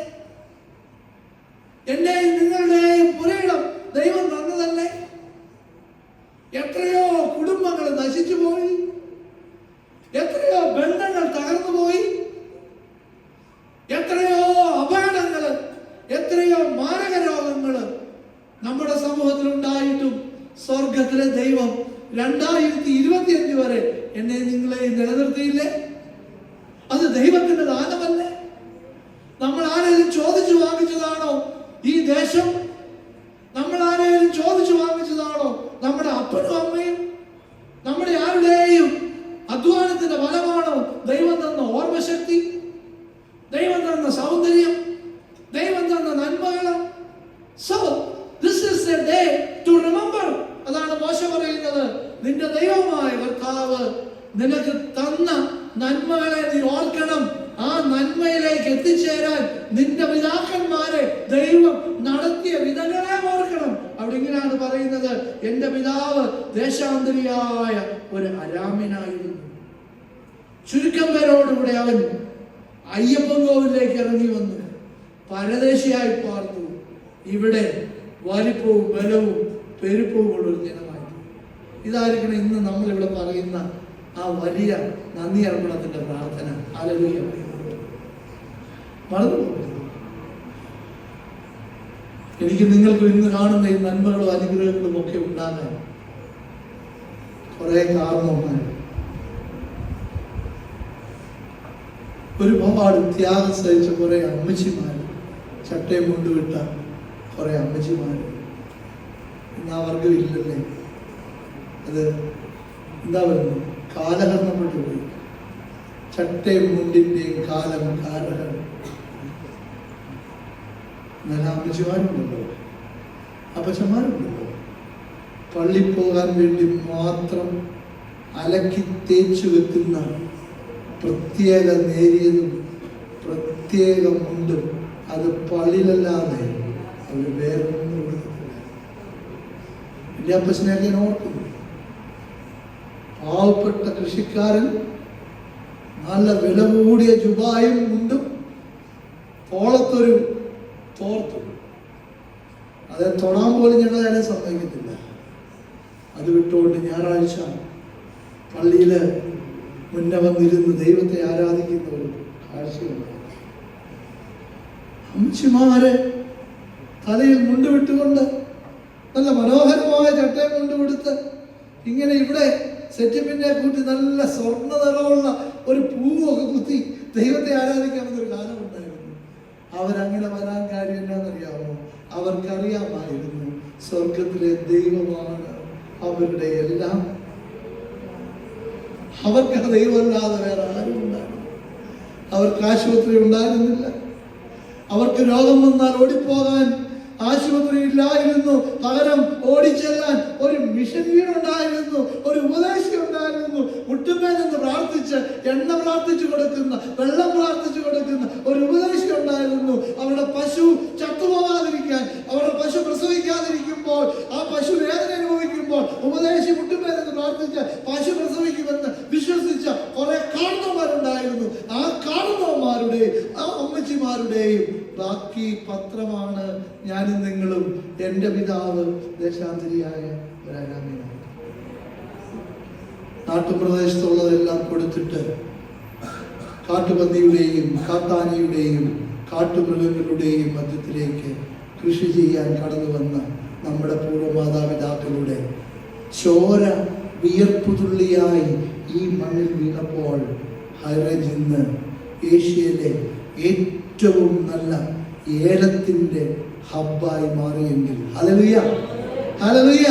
എന്റെയും നിങ്ങളുടെയും പുരയിടം ദൈവം തന്നതല്ലേ? എത്രയോ കുടുംബങ്ങൾ നശിച്ചു പോയി, എത്രയോ ബന്ധങ്ങൾ തകർന്നു പോയി, എത്രയോ അപകടങ്ങൾ, എത്രയോ മാരക രോഗങ്ങൾ നമ്മുടെ സമൂഹത്തിൽ ഉണ്ടായിട്ടും സ്വർഗത്തിലെ ദൈവം 2025 വരെ എന്നെ നിങ്ങളെ നിലനിർത്തിയില്ലേ? അത് ദൈവത്തിന്റെ ദാനമല്ലേ? നമ്മൾ ആരെങ്കിലും ചോദിച്ചു വാങ്ങിച്ചതാണോ ഈ ദേശം? നമ്മൾ ആരെങ്കിലും ചോദിച്ചു വാങ്ങിച്ചതാണോ നമ്മുടെ അപ്പനും അമ്മയും? നമ്മുടെ ആരുടെയും അധ്വാനത്തിന്റെ ഫലമാണോ ദൈവം തന്ന ഓർമ്മശക്തി, ദൈവം തന്ന സൗന്ദര്യം, ദൈവം തന്ന നന്മകൾ? So this is a day to remember. അതാണ് മോശ പറയുന്നത്, നിന്റെ ദൈവമായ കർത്താവ് നിനക്ക് തന്ന നന്മകളെ നീ ഓർക്കണം. ആ നന്മയിലേക്ക് എത്തിച്ചേരാൻ നിന്റെ പിതാക്കന്മാരെ ദൈവം നടത്തിയ വിധങ്ങളെ ഓർക്കണം. അവിടെ ഇങ്ങനെയാണ് പറയുന്നത്, എന്റെ പിതാവ് ദേശാന്തരിയായ ഒരു അരാമ്യനായിരുന്നു. ചുരുക്കം പേരോടുകൂടെ അവൻ അയ്യപ്പൻകോവിലേക്ക് ഇറങ്ങി വന്നു, പരദേശിയായി പാർത്തു. ഇവിടെ വലിപ്പവും ബലവും പെരുപ്പവും ഉള്ളൊരു ജനമായി. ഇതായിരിക്കണം ഇന്ന് നമ്മളിവിടെ പറയുന്ന ആ വലിയ നന്ദി അർപ്പണത്തിന്റെ പ്രാർത്ഥന. ഹല്ലേലൂയ. എനിക്ക് നിങ്ങൾക്ക് ഇന്ന് കാണുന്ന ഈ നന്മകളും അനുഗ്രഹങ്ങളും ഒക്കെ ഉണ്ടാകാൻ കുറെ കാരണമാണ്. ഒരുപാട് ത്യാഗം സഹിച്ച കുറെ അമ്മച്ചിമാർ, ചട്ടയും കൊണ്ടുവിട്ട കുറെ അമ്മച്ചിമാർ ഇന്ന് ആ വർഗം ഇല്ലല്ലേ? അത് എന്താ പറയുന്നത്, കാലഹരണപ്പെട്ടു പോയി. ചട്ടയും മുണ്ടിന്റെയും കാലം കാലഹരണം. നല്ല അമ്മച്ചിമാരുണ്ടല്ലോ, അപ്പച്ചന്മാരുണ്ടല്ലോ, പള്ളി പോകാൻ വേണ്ടി മാത്രം അലക്കി തേച്ചു വെക്കുന്ന പ്രത്യേക നേരിയതും പ്രത്യേക മുണ്ടും അത് പള്ളിയിലല്ലാതെ അവർ വേറെ ഒന്നും കൊടുക്കത്തില്ല. എൻ്റെ അപ്പച്ചനെയൊക്കെ ഞാൻ ഓർക്കുന്നു. പാവപ്പെട്ട കൃഷിക്കാരൻ നല്ല വില കൂടിയ ജുബായും മുണ്ടും തോളത്തൊരു തോർത്തും, അത് തൊടാൻ പോലും ഞങ്ങൾ അതിനെ സമ്മതിക്കത്തില്ല. അത് വിട്ടുകൊണ്ട് ഞായറാഴ്ച പള്ളിയിൽ മുന്നേ വന്നിരുന്ന് ദൈവത്തെ ആരാധിക്കുന്ന ഒരു കാഴ്ചയുണ്ട്. അമ്മച്ചിമാര് തലയിൽ മുണ്ട് വിട്ടുകൊണ്ട് നല്ല മനോഹരമായ ചട്ടയും മുണ്ട് കൊടുത്ത് ഇങ്ങനെ ഇവിടെ സെറ്റിപ്പിനെ കൂട്ടി നല്ല സ്വർണ്ണ നിറമുള്ള ഒരു പൂവൊക്കെ കുത്തി ദൈവത്തെ ആരാധിക്കാമെന്നൊരു കാലം ഉണ്ടായിരുന്നു. അവരങ്ങനെ വരാൻ കാര്യം എന്താണെന്നറിയാമോ? അവർക്കറിയാമായിരുന്നു സ്വർഗത്തിലെ ദൈവമാണ് അവരുടെ എല്ലാം. അവർക്ക് ആ ദൈവമല്ലാതെ വേറെ ആരും ഉണ്ടായിരുന്നു. അവർക്ക് ആശുപത്രി ഉണ്ടായിരുന്നില്ല. അവർക്ക് രോഗം വന്നാൽ ഓടിപ്പോകാൻ ആശുപത്രി ഇല്ലായിരുന്നു. പകരം ഓടിച്ചെല്ലാൻ ഒരു മിഷൻ വീടുണ്ടായിരുന്നു, ഒരു ഉപദേശി ഉണ്ടായിരുന്നു. മുട്ടുമേൽ നിന്ന് പ്രാർത്ഥിച്ച് എണ്ണ പ്രാർത്ഥിച്ചു കൊടുക്കുന്ന, വെള്ളം പ്രാർത്ഥിച്ചു കൊടുക്കുന്ന ഒരു ഉപദേശി ഉണ്ടായിരുന്നു. അവരുടെ പശു ചത്തുപോകാതിരിക്കാൻ, അവരുടെ പശു പ്രസവിക്കാതിരിക്കുമ്പോൾ, ആ പശു വേദന അനുഭവിക്കുമ്പോൾ ഉപദേശി മുട്ടുമേൽ നിന്ന് പ്രാർത്ഥിച്ച് പശു പ്രസവിക്കുമെന്ന് വിശ്വസിച്ച കുറെ കാരണവന്മാരുണ്ടായിരുന്നു. ആ കാരണവന്മാരുടെയും ആ അമ്മച്ചിമാരുടെയും ബാക്കി പത്രമാണ് ഞാനും നിങ്ങളും. എൻ്റെ പിതാവ് ദേശാന്തരിയായ ഒരു അനാഥനാണ്. നാട്ടുപ്രദേശത്തുള്ളതെല്ലാം കൊടുത്തിട്ട് കാട്ടുപന്നിയുടെയും കാട്ടാനിയുടെയും കാട്ടുമൃഗങ്ങളുടെയും മധ്യത്തിലേക്ക് കൃഷി ചെയ്യാൻ കടന്നു വന്ന നമ്മുടെ പൂർവ്വമാതാപിതാക്കളുടെ ചോര വിയർപ്പുതുള്ളിയായി ഈ മണ്ണിൽ വീണപ്പോൾ ഹൈറേഞ്ച് ഇന്ന് ഏഷ്യയിലെ ഏറ്റവും നല്ല ഏലത്തിന്റെ ഹബ്ബായി മാറിയെങ്കിൽ ഹല്ലേലൂയ, ഹല്ലേലൂയ.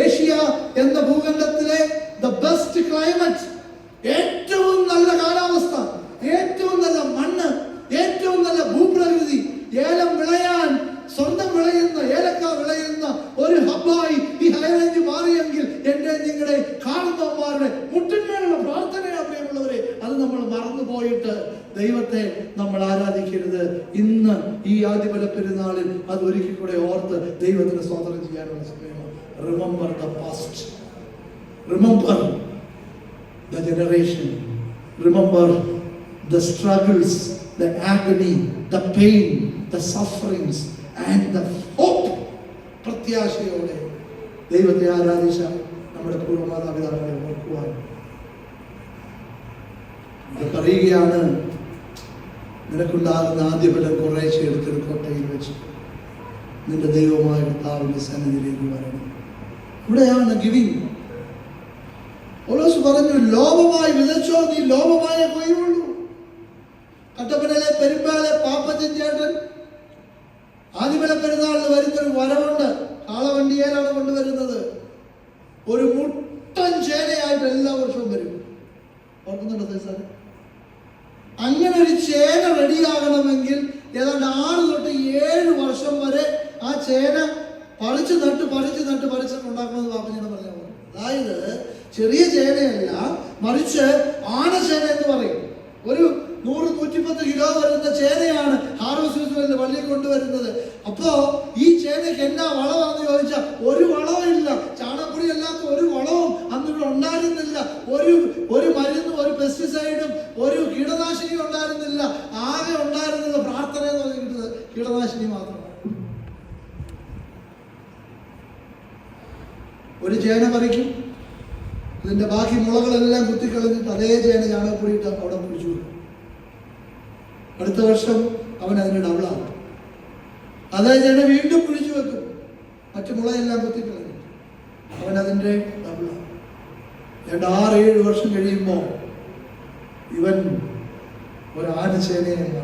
ഏഷ്യ എന്ന ഭൂഖണ്ഡത്തിലെ ദ ബെസ്റ്റ് ക്ലൈമറ്റ്, ഏറ്റവും നല്ല കാലാവസ്ഥ, ഏറ്റവും നല്ല മണ്ണ്, ഏറ്റവും നല്ല ഭൂപ്രകൃതി, ഏലം വിളയാൻ സ്വന്തം വിളയുന്ന, ഏലക്ക വിളയുന്ന ഒരു ഹബ്ബായി ഈ ഹൈറേഞ്ച് മാറിയെങ്കിൽ എൻ്റെ നിങ്ങളുടെ കാണുന്നവന്മാരുടെ മുട്ടിന്മേലുള്ള പ്രാർത്ഥനയാ പ്രിയമുള്ളവരെ. അത് നമ്മൾ മറന്നുപോയിട്ട് ദൈവത്തെ നമ്മൾ ആരാധിക്കരുത്. ഇന്ന് ഈ ആദിബല പെരുന്നാളിൽ അത് ഒരിക്കൽ കൂടെ ഓർത്ത് ദൈവത്തിന് സ്തോത്രം ചെയ്യാനുള്ള സമയമാണ്. Remember the past, remember the generation, remember the struggles, the agony, the pain, the sufferings and the hope. പ്രത്യാശയോടെ ദൈവത്തെ ആരാധിച്ച നമ്മുടെ പൂർവ്വമാതാപിതാക്കളെ ഓർക്കുവാൻ പറയുകയാണ്. നിനക്കുണ്ടാകുന്ന ആദ്യഫലം കുറേശ്ശെ എടുത്തൊരു കൊട്ടയിൽ വെച്ച് നിന്റെ ദൈവമായ കർത്താവിന്റെ സന്നിധിയിലേക്ക് വരണം. ഇവിടെയാണ് ഗിവിംഗ്. പൗലോസ് പറഞ്ഞു, ലോപമായി വിതച്ചോ നീ ലോപമായ കൊയ്യുള്ളൂ. കട്ടപ്പനയിലെ പെരുമ്പാലെ പാപ്പച്ചൻ ചേട്ടൻ ആദിബല പെരുന്നാളിന് വരുന്നൊരു വരവുണ്ട്. കാളവണ്ടിയേലാണ് കൊണ്ടുവരുന്നത്. ഒരു മുട്ടൻ ചേനയായിട്ട് എല്ലാ വർഷവും വരും. ഓർക്കുന്നുണ്ടോ സാർ? അങ്ങനെ ഒരു ചേന റെഡിയാകണമെങ്കിൽ ഏതാണ്ട് 6 തൊട്ട് 7 വർഷം വരെ ആ ചേന പറിച്ച് ഉണ്ടാക്കണമെന്ന് പാപ്പച്ചനെ പറഞ്ഞാൽ മതി. അതായത് ചെറിയ ചേനയല്ല, മറിച്ച് ആനച്ചേന എന്ന് പറയും. ഒരു 100-110 കിലോ വരുന്ന ചേനയാണ് ഹാർവസ്റ്റ് ഫെസ്റ്റിവലിന്റെ പള്ളിയിൽ കൊണ്ടുവരുന്നത്. അപ്പോ ഈ ചേനയ്ക്ക് എന്നാ വളമാണെന്ന് ചോദിച്ചാൽ ഒരു വളവും ഇല്ല. ചാണകപ്പൊടി അല്ലാത്ത ഒരു വളവും അന്ന് ഇവിടെ ഉണ്ടായിരുന്നില്ല. ഒരു മരുന്നും ഒരു പെസ്റ്റിസൈഡും ഒരു കീടനാശിനിയും ഉണ്ടായിരുന്നില്ല. ആകെ ഉണ്ടായിരുന്നത് പ്രാർത്ഥന എന്ന് പറഞ്ഞിട്ട് കീടനാശിനി മാത്രമാണ്. ഒരു ചേന പറിക്കും, ഇതിന്റെ ബാക്കി മുളകളെല്ലാം കുത്തിക്കളഞ്ഞിട്ട് അതേ ചേന ചാണകപ്പൊടി ഇട്ട് അവിടെ പിടിച്ചു കൊടുക്കും. അടുത്ത വർഷം അവൻ അതിന് ഡബിളാകും. അതേ ചേന വീണ്ടും പിടിച്ചു വെക്കും, മറ്റു മുളയെല്ലാം കുത്തിക്കളഞ്ഞിട്ട് അവൻ അതിൻ്റെ ഡബിളാകും. 6-7 വർഷം കഴിയുമ്പോൾ ഇവൻ ഒരു ആനച്ചേനയാണ്.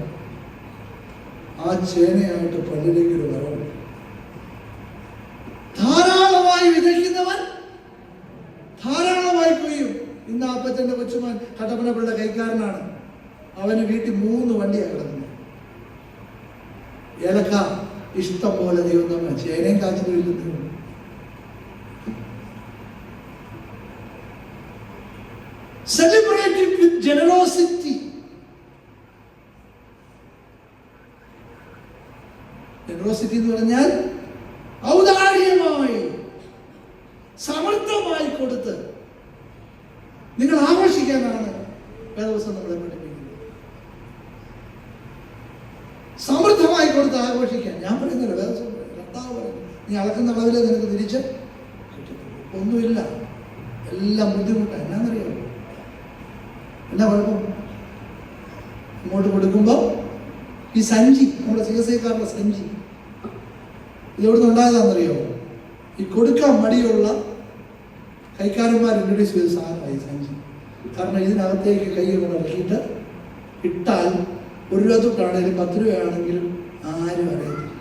ആ ചേനയായിട്ട് പള്ളിയിലേക്ക് ഒരു വരവ്. ധാരാളമായി വിതയ്ക്കുന്നവൻ അടുത്തന്നെ കൊച്ചുമാൻ കട്ടപ്പനപ്പുള്ള കൈക്കാരനാണ്. അവന് വീട്ടിൽ 3 വണ്ടിയാണ് കിടക്കുന്നത്. ഏലക്ക ഇഷ്ടം പോലെ ദൈവം തന്നെ ചേനയും കാച്ചിലും. Celebrated with generosity. Generosity എന്ന് പറഞ്ഞാൽ ഔദാര്യമായി സമർത്ഥമായി കൊടുത്ത് നിങ്ങൾ ആഘോഷിക്കാനാണ് വേദവസം നമ്മളെ പഠിപ്പിക്കുന്നത്. സമൃദ്ധമായി കൊടുത്ത് ആഘോഷിക്കാൻ. ഞാൻ പറയുന്നില്ല, വേദവസം കർത്താവ് പറയുന്നു, നീ അളക്കുന്ന അളവിലെ നിനക്ക് തിരിച്ച് ഒന്നുമില്ല, എല്ലാം ബുദ്ധിമുട്ടാണ്. എന്നാന്നറിയാമോ? എന്നാ കുഴപ്പം? ഇങ്ങോട്ട് കൊടുക്കുമ്പോൾ ഈ സഞ്ചി, നമ്മുടെ ചികിത്സക്കാരുടെ സഞ്ചി, ഇതെവിടുന്ന് ഉണ്ടായതാണെന്നറിയോ? ഈ കൊടുക്കാൻ മടിയുള്ള കൈക്കാരന്മാർ ഇൻട്രൊഡ്യൂസ് ചെയ്ത സാധനമായി സഞ്ചി. കാരണം ഇതിനകത്തേക്ക് കൈ കൊണ്ട് ഇറക്കിയിട്ട് ഇട്ടാൽ 1 രൂപ തൊട്ടാണെങ്കിലും 10 രൂപയാണെങ്കിലും ആരും അറിയത്തില്ല.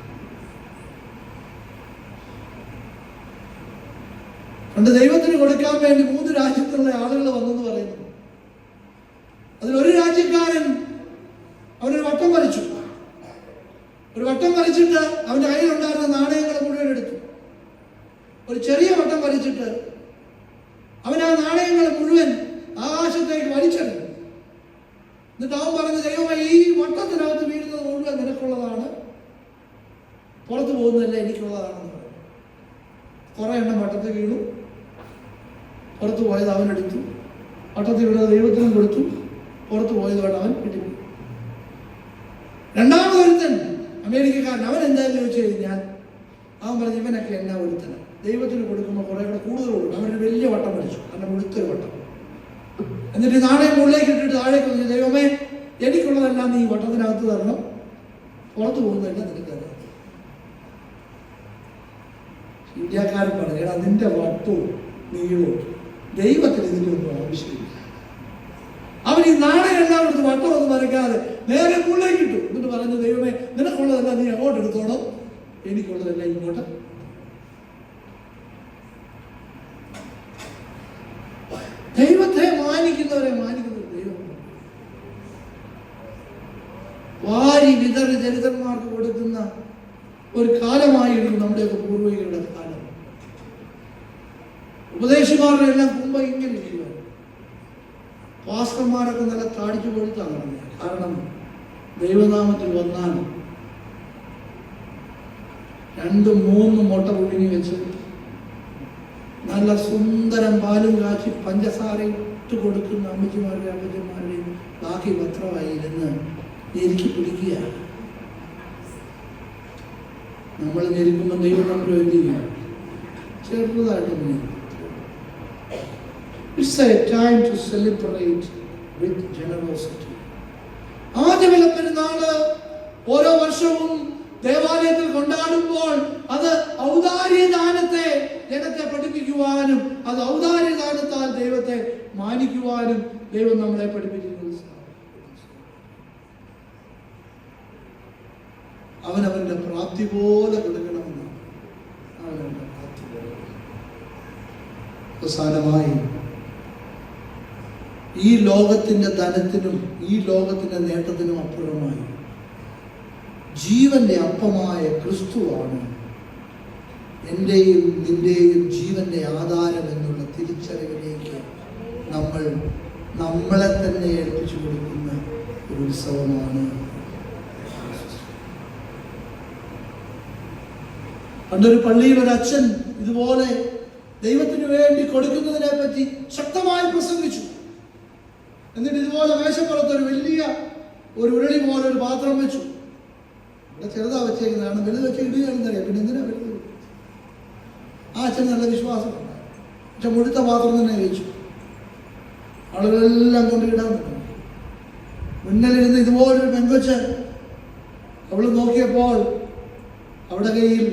പണ്ട് ദൈവത്തിന് കൊടുക്കാൻ വേണ്ടി 3 രാജ്യത്തുള്ള ആളുകൾ വന്നെന്ന് പറയുന്നു. അതിലൊരു രാജ്യക്കാരൻ അവനൊരു വട്ടം വരച്ചു. ഒരു വട്ടം വരച്ചിട്ട് അവൻ്റെ കയ്യിലുണ്ടായിരുന്ന നാണയങ്ങൾ മുഴുവൻ എടുത്തു. ഒരു ചെറിയ വട്ടം വരച്ചിട്ട് അവൻ ആ നാണയങ്ങൾ മുഴുവൻ ആകാശത്തേക്ക് വലിച്ചെറിഞ്ഞു. എന്നിട്ട് അവൻ പറഞ്ഞു, ദൈവമേ, ഈ വട്ടത്തിനകത്ത് വീഴുന്നത് മുഴുവൻ നിനക്കുള്ളതാണ്, പുറത്തു പോകുന്നതല്ല എനിക്കുള്ളതാണെന്ന് പറഞ്ഞു. കുറെ എണ്ണം വട്ടത്തിൽ വീണു. പുറത്തു പോയത് അവനെടുത്തു. വട്ടത്തിൽ വീണത് ദൈവത്തിനും കൊടുത്തു. പുറത്തു പോയതുകൊണ്ട് അവൻ കിട്ടിപ്പോയി. രണ്ടാമതൊരുത്തൻ അമേരിക്കക്കാരൻ, അവൻ എന്തായാലും ചോദിച്ചു കഴിഞ്ഞാൽ അവൻ പറഞ്ഞു, ഇവനൊക്കെ എന്നാ ഒരുത്തന്, ദൈവത്തിന് കൊടുക്കുമ്പോൾ കുറെ കൂടെ കൂടുതൽ കൊടുക്കും. അവനൊരു വലിയ വട്ടം വരച്ചു, അവൻ്റെ മുഴുത്തൊരു വട്ടം. എന്നിട്ട് നാണയം മുകളിലേക്ക് ഇട്ടിട്ട് താഴേക്ക് പറഞ്ഞു, ദൈവമേ, എനിക്കുള്ളതെല്ലാം നീ വട്ടത്തിനകത്ത് തരണം, പുറത്തു പോകുന്നതല്ല നിനക്ക് തരണം. ഇന്ത്യക്കാരൻ പറഞ്ഞു, എടാ, നിന്റെ വട്ടവും നീളവും ദൈവത്തിന് ഇതിൻ്റെ ഒന്നും ആവശ്യമില്ല. അവൻ ഈ നാണയം എല്ലാം എടുത്ത് വട്ടമൊന്നും വരയ്ക്കാതെ നേരെ മുകളിലേക്ക് ഇട്ടു. എന്നിട്ട് പറഞ്ഞു, ദൈവമേ, നിനക്കുള്ളതെല്ലാം നീ അങ്ങോട്ട് എടുത്തോണം, എനിക്കുള്ളതെല്ലാം ഇങ്ങോട്ട്. ദൈവത്തെ മാനിക്കുന്നവരെ മാനിക്കുന്നത് ദൈവം. വാരി വിതറി ദരിദ്രന്മാർക്ക് കൊടുക്കുന്ന ഒരു കാലമായിരുന്നു നമ്മുടെയൊക്കെ പൂർവികരുടെ കാലം. ഉപദേശിമാരുടെ എല്ലാം കുമ്പ ഇങ്ങനെ ഇരിക്കുക. പാസ്റ്റർമാരൊക്കെ നല്ല താടിച്ചു കൊടുത്താണ് നടന്നത്. കാരണം ദൈവനാമത്തിൽ വന്നാൽ 2-3 മുട്ട പുഴുങ്ങി വെച്ച് നല്ല സുന്ദരം പാലും കാച്ചി പഞ്ചസാര ഇട്ട് കൊടുക്കുന്ന അമ്മച്ചിമാരുടെയും അമ്മച്ചന്മാരുടെയും ബാക്കി പത്രമായി ഇരുന്ന് ഞെരുക്കി പിടിക്കുക. നമ്മൾ ഞെരുക്കുമ്പോൾ ദൈവം നമ്മൾ എന്ത് ചെയ്യും? ചെറുതായിട്ട്. It's a time to celebrate with generosity. ആദ്യ പെരുന്നാള് ഓരോ വർഷവും ദേവാലയത്തിൽ കൊണ്ടാടുമ്പോൾ അത് ഔദാര്യദാനത്തെ ജനത്തെ പഠിപ്പിക്കുവാനും അത് ഔദാര്യദാനത്താൽ ദൈവത്തെ മാനിക്കുവാനും ദൈവം നമ്മളെ പഠിപ്പിച്ചിരിക്കുന്നു. അവനവന്റെ പ്രാപ്തി പോലെ കൊടുക്കണമെന്ന്. അവനവന്റെ പ്രാപ്തി പോലെ. അവസാനമായി, ഈ ലോകത്തിന്റെ ധനത്തിനും ഈ ലോകത്തിന്റെ നേട്ടത്തിനും അപ്പുറമായി ജീവന്റെ അപ്പമായ ക്രിസ്തുവാണ് എൻ്റെയും നിന്റെയും ജീവന്റെ ആധാരം എന്നുള്ള തിരിച്ചറിവിലേക്ക് നമ്മളെ തന്നെ ഏൽപ്പിച്ചു കൊടുക്കുന്ന ഒരു ഉത്സവമാണ്. പണ്ടൊരു പള്ളിയിൽ ഒരു അച്ഛൻ ഇതുപോലെ ദൈവത്തിന് വേണ്ടി കൊടുക്കുന്നതിനെ പറ്റി ശക്തമായി പ്രസംഗിച്ചു. എന്നിട്ട് ഇതുപോലെ മേശപ്പുറത്ത് ഒരു വലിയ ഒരു ഉരുളി പോലെ ഒരു പാത്രം വെച്ചു. ഇവിടെ ചെറുതാ വെച്ചേക്കുന്നതാണ്, വലുത് വെച്ച് ഇടുകയാണെന്നറിയാം. പിന്നെ എന്തിനാ വലുത്? ആ അച്ഛൻ നല്ല വിശ്വാസമുണ്ട്. പക്ഷെ മുഴുത്ത പാത്രം തന്നെ വെച്ചു. ആളുകളെല്ലാം കൊണ്ട് ഇടാൻ തുടങ്ങി. മുന്നിലിരുന്ന് ഇതുപോലൊരു പെങ്കൊച്ച് അവള് നോക്കിയപ്പോൾ അവിടെ കയ്യിൽ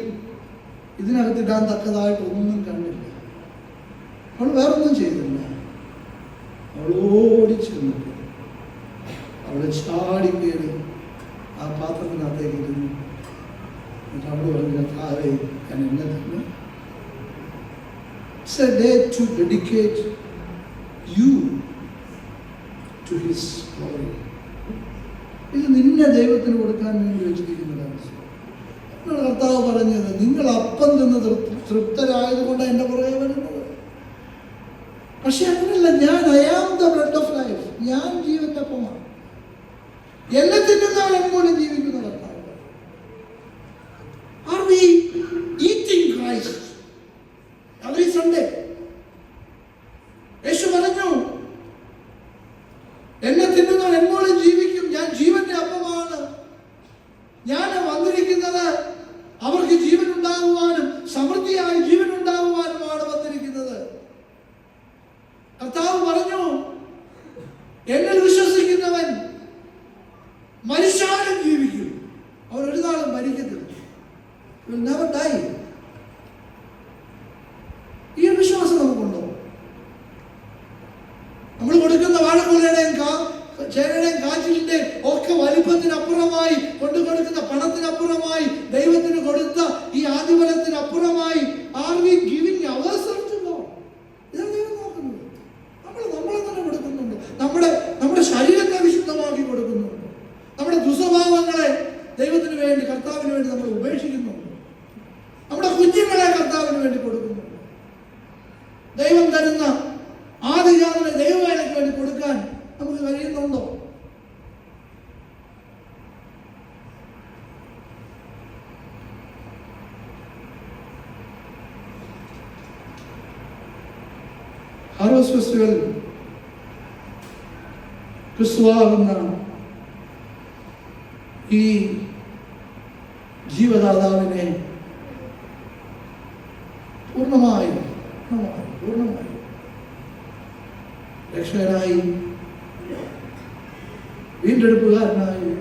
ഇതിനകത്തിടാൻ തക്കതായിട്ട് ഒന്നും കണ്ടില്ല. അവൾ വേറൊന്നും ചെയ്തില്ല. അവൾ ഓടിച്ചെന്നിട്ട് അവളെ ചാടിക്കേറി ആ പാത്രത്തിനകത്തേക്ക് ഇരുന്നു. എന്നിട്ട് അവൾ പറഞ്ഞ താഴെ ഞാൻ എന്നെ തന്നെ. It's a day to dedicate you to his glory. ഇത് നിന്നെ ദൈവത്തിന് കൊടുക്കാൻ വേണ്ടി വെച്ചിരിക്കുന്നതാണ്. കർത്താവ് പറഞ്ഞത്, നിങ്ങൾ അപ്പം തിന്ന് തൃപ്തരായതുകൊണ്ട് എൻ്റെ പുറകെ വരുന്നത്. പക്ഷെ അങ്ങനെയല്ല, ഞാൻ I am the bread of life. ഞാൻ ജീവന്റെ അപ്പമാണ്. എന്നെ തിന്നുന്നവൻ എപ്പോഴും ജീവിക്കുന്ന കർത്താവ്. Are we eating Christ every Sunday? യേശു പറഞ്ഞു, എന്നെ തിന്നുന്നവൻ എപ്പോഴും ജീവിക്കും. ഞാൻ ജീവന്റെ അപ്പമാണ്. ഞാൻ വന്നിരിക്കുന്നത് അവർക്ക് ജീവൻ ഉണ്ടാകുവാനും സമൃദ്ധിയായി ജീവൻ ഉണ്ടാകുവാനുമാണ് വന്നിരിക്കുന്നത്. കർത്താവ് പറഞ്ഞു, എന്നിൽ വിശ്വസിക്കുന്നവൻ മരിച്ചാലും ജീവിക്കും. അവൻ ഒരു നാളും മരിക്കത്തില്ല. Will never die. ഈ ഒരു വിശ്വാസം നമുക്കുണ്ടോ? നമ്മൾ കൊടുക്കുന്ന വാഴക്കുലയുടെയും ചേനയുടെയും കാച്ചിലിന്റെയും ഒക്കെ വലിപ്പത്തിനപ്പുറമായി, കൊടുക്കുന്ന പണത്തിനപ്പുറമായി, ദൈവത്തിന് കൊടുത്ത ഈ ആദിഫലത്തിനപ്പുറമായി are we giving ourselves to God? ഇതാണ് ദൈവം നോക്കുന്നത്. നമ്മളെ തന്നെ കൊടുക്കുന്നുണ്ട്. നമ്മുടെ ശരീരത്തെ വിശുദ്ധമാക്കി കൊടുക്കുന്നുണ്ട്. നമ്മുടെ ദുസ്വഭാവങ്ങളെ ദൈവത്തിന് വേണ്ടി, കർത്താവിന് വേണ്ടി നമ്മൾ ഉപേക്ഷിക്കുന്നുണ്ട്. നമ്മുടെ കുഞ്ഞുങ്ങളെ കർത്താവിന് വേണ്ടി കൊടുക്കുന്നുണ്ട്. ദൈവം തരുന്ന ആദിജാതനെ ദൈവവേലയ്ക്ക് വേണ്ടി കൊടുക്കാൻ നമുക്ക് കഴിയുന്നുണ്ടോ? ഹാർവസ്റ്റ് ഫെസ്റ്റിവൽ ക്രിസ്തുവാകുന്ന ഈ ജീവദാതാവിനെ പൂർണ്ണമായും രക്ഷകനായി, വീണ്ടെടുപ്പുകാരനായി,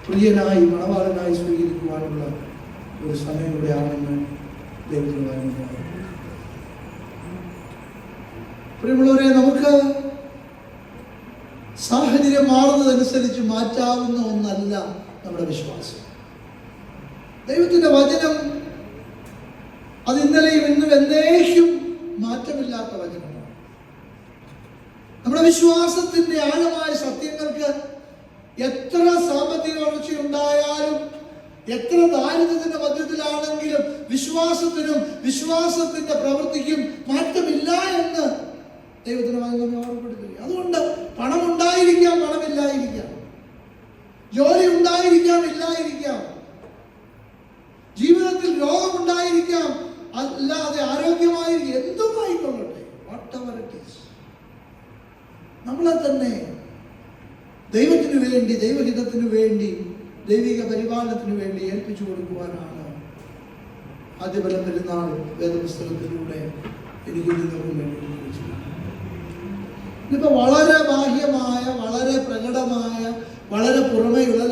പ്രിയനായി, മണവാളനായി സ്വീകരിക്കുവാനുള്ള ഒരു സമയം കൂടെയാണെന്ന് ദൈവത്തിന് പറയുന്നത്. പ്രിയമുള്ളവരെ, നമുക്ക് സാഹചര്യം മാറുന്നതനുസരിച്ച് മാറ്റാവുന്ന ഒന്നല്ല നമ്മുടെ വിശ്വാസം. ദൈവത്തിന്റെ വചനം അത് ഇന്നലെയും ഇന്നും എന്നേക്കും മാറ്റമില്ലാത്ത വചനമാണ്. നമ്മുടെ വിശ്വാസത്തിന്റെ ആഴമായ സത്യങ്ങൾക്ക് എത്ര സാമ്പത്തിക വളർച്ചയുണ്ടായാലും, എത്ര ദാരിദ്ര്യത്തിന്റെ മധ്യത്തിലാണെങ്കിലും വിശ്വാസത്തിന്റെ പ്രവൃത്തിക്കും മാറ്റമില്ല എന്ന് ദൈവത്തിന് വചനം ഓർമ്മപ്പെടുത്തുക. അതുകൊണ്ട് പണം ഉണ്ടായിരിക്കാം, പണമില്ലായിരിക്കാം, ജോലി ഉണ്ടായിരിക്കാം, ഇല്ലായിരിക്കാം, ജീവിതത്തിൽ രോഗമുണ്ടായിരിക്കാം, അല്ലാതെ ആരോഗ്യമായിരിക്കും, എന്തുമായിക്കൊള്ളട്ടെ, whatever it is, നമ്മളെ തന്നെ ദൈവത്തിന് വേണ്ടി, ദൈവഹിതത്തിന് വേണ്ടി, ദൈവിക പരിപാലനത്തിന് വേണ്ടി ഏൽപ്പിച്ചു കൊടുക്കുവാനാണ് ആദ്യബലം പെരുന്നാൾ വേദപുസ്തകത്തിലൂടെ എനിക്ക് നിങ്ങൾക്ക് വേണ്ടി. ഇതിപ്പോ വളരെ ബാഹ്യമായ, വളരെ പ്രകടമായ, വളരെ പുറമേയുള്ള,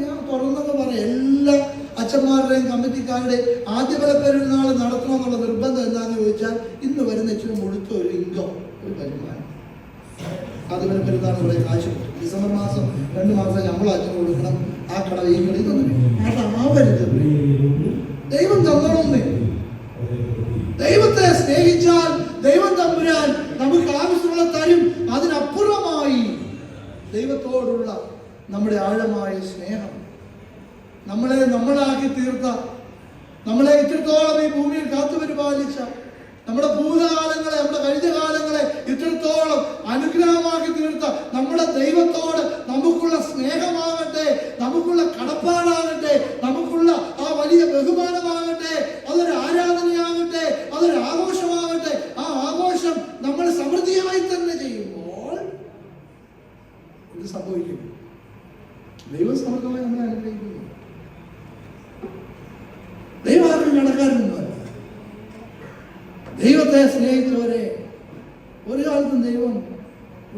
ഞാൻ തുറന്നൊക്കെ പറയാം, എല്ലാ അച്ഛന്മാരുടെയും കമ്മിറ്റിക്കാരുടെയും ആദ്യബല പെരുന്നാൾ നടത്തണമെന്നുള്ള നിർബന്ധം എന്താണെന്ന് ചോദിച്ചാൽ, ഇന്ന് വരുന്ന ഇച്ചിരി മുഴുത്ത ഒരു ഇൻകം, ഒരു വരുമാനം. ആദ്യബല പെരുന്നാൾ ഇവിടെ കാശ് കിട്ടും. ഡിസംബർ മാസം 2 മാസം നമ്മൾ അച്ഛന് കൊടുക്കണം. ആ കട ഈ കട ഇതൊന്നും അതാവരുത്. ദൈവം തന്നണമെന്നേ. ദൈവത്തെ സ്നേഹിച്ചാൽ ദൈവം തമ്പുരാൻ നമുക്ക് ആവശ്യമുള്ള തരും. അതിനപ്പുറമായി ദൈവത്തോടുള്ള നമ്മുടെ ആഴമായ സ്നേഹം, നമ്മളാക്കി തീർത്ത, നമ്മളെ ഇത്രത്തോളം ഈ ഭൂമിയിൽ കാത്തുപരിപാലിച്ച, നമ്മുടെ ഭൂതകാലങ്ങളെ, നമ്മുടെ കഴിഞ്ഞ കാലങ്ങളെ ഇത്രത്തോളം അനുഗ്രഹമാക്കി തീർത്ത നമ്മുടെ ദൈവത്തോട് നമുക്കുള്ള സ്നേഹമാകട്ടെ, നമുക്കുള്ള കടപ്പാടാകട്ടെ, നമുക്കുള്ള ആ വലിയ ബഹുമാനമാകട്ടെ, അതൊരു ആരാധനയാകട്ടെ, അതൊരു ആഘോഷമാകട്ടെ. ആ ആഘോഷം നമ്മൾ സമൃദ്ധിയായി തന്നെ ചെയ്യുമ്പോൾ ഇത് സംഭവിക്കും. ദൈവം സമൃദ്ധമായി നമ്മളെ അനുഗ്രഹിക്കുന്നു. ദൈവാരും നടക്കാറുണ്ടല്ല. ദൈവത്തെ സ്നേഹിച്ചവരെ ഒരു കാലത്തും ദൈവം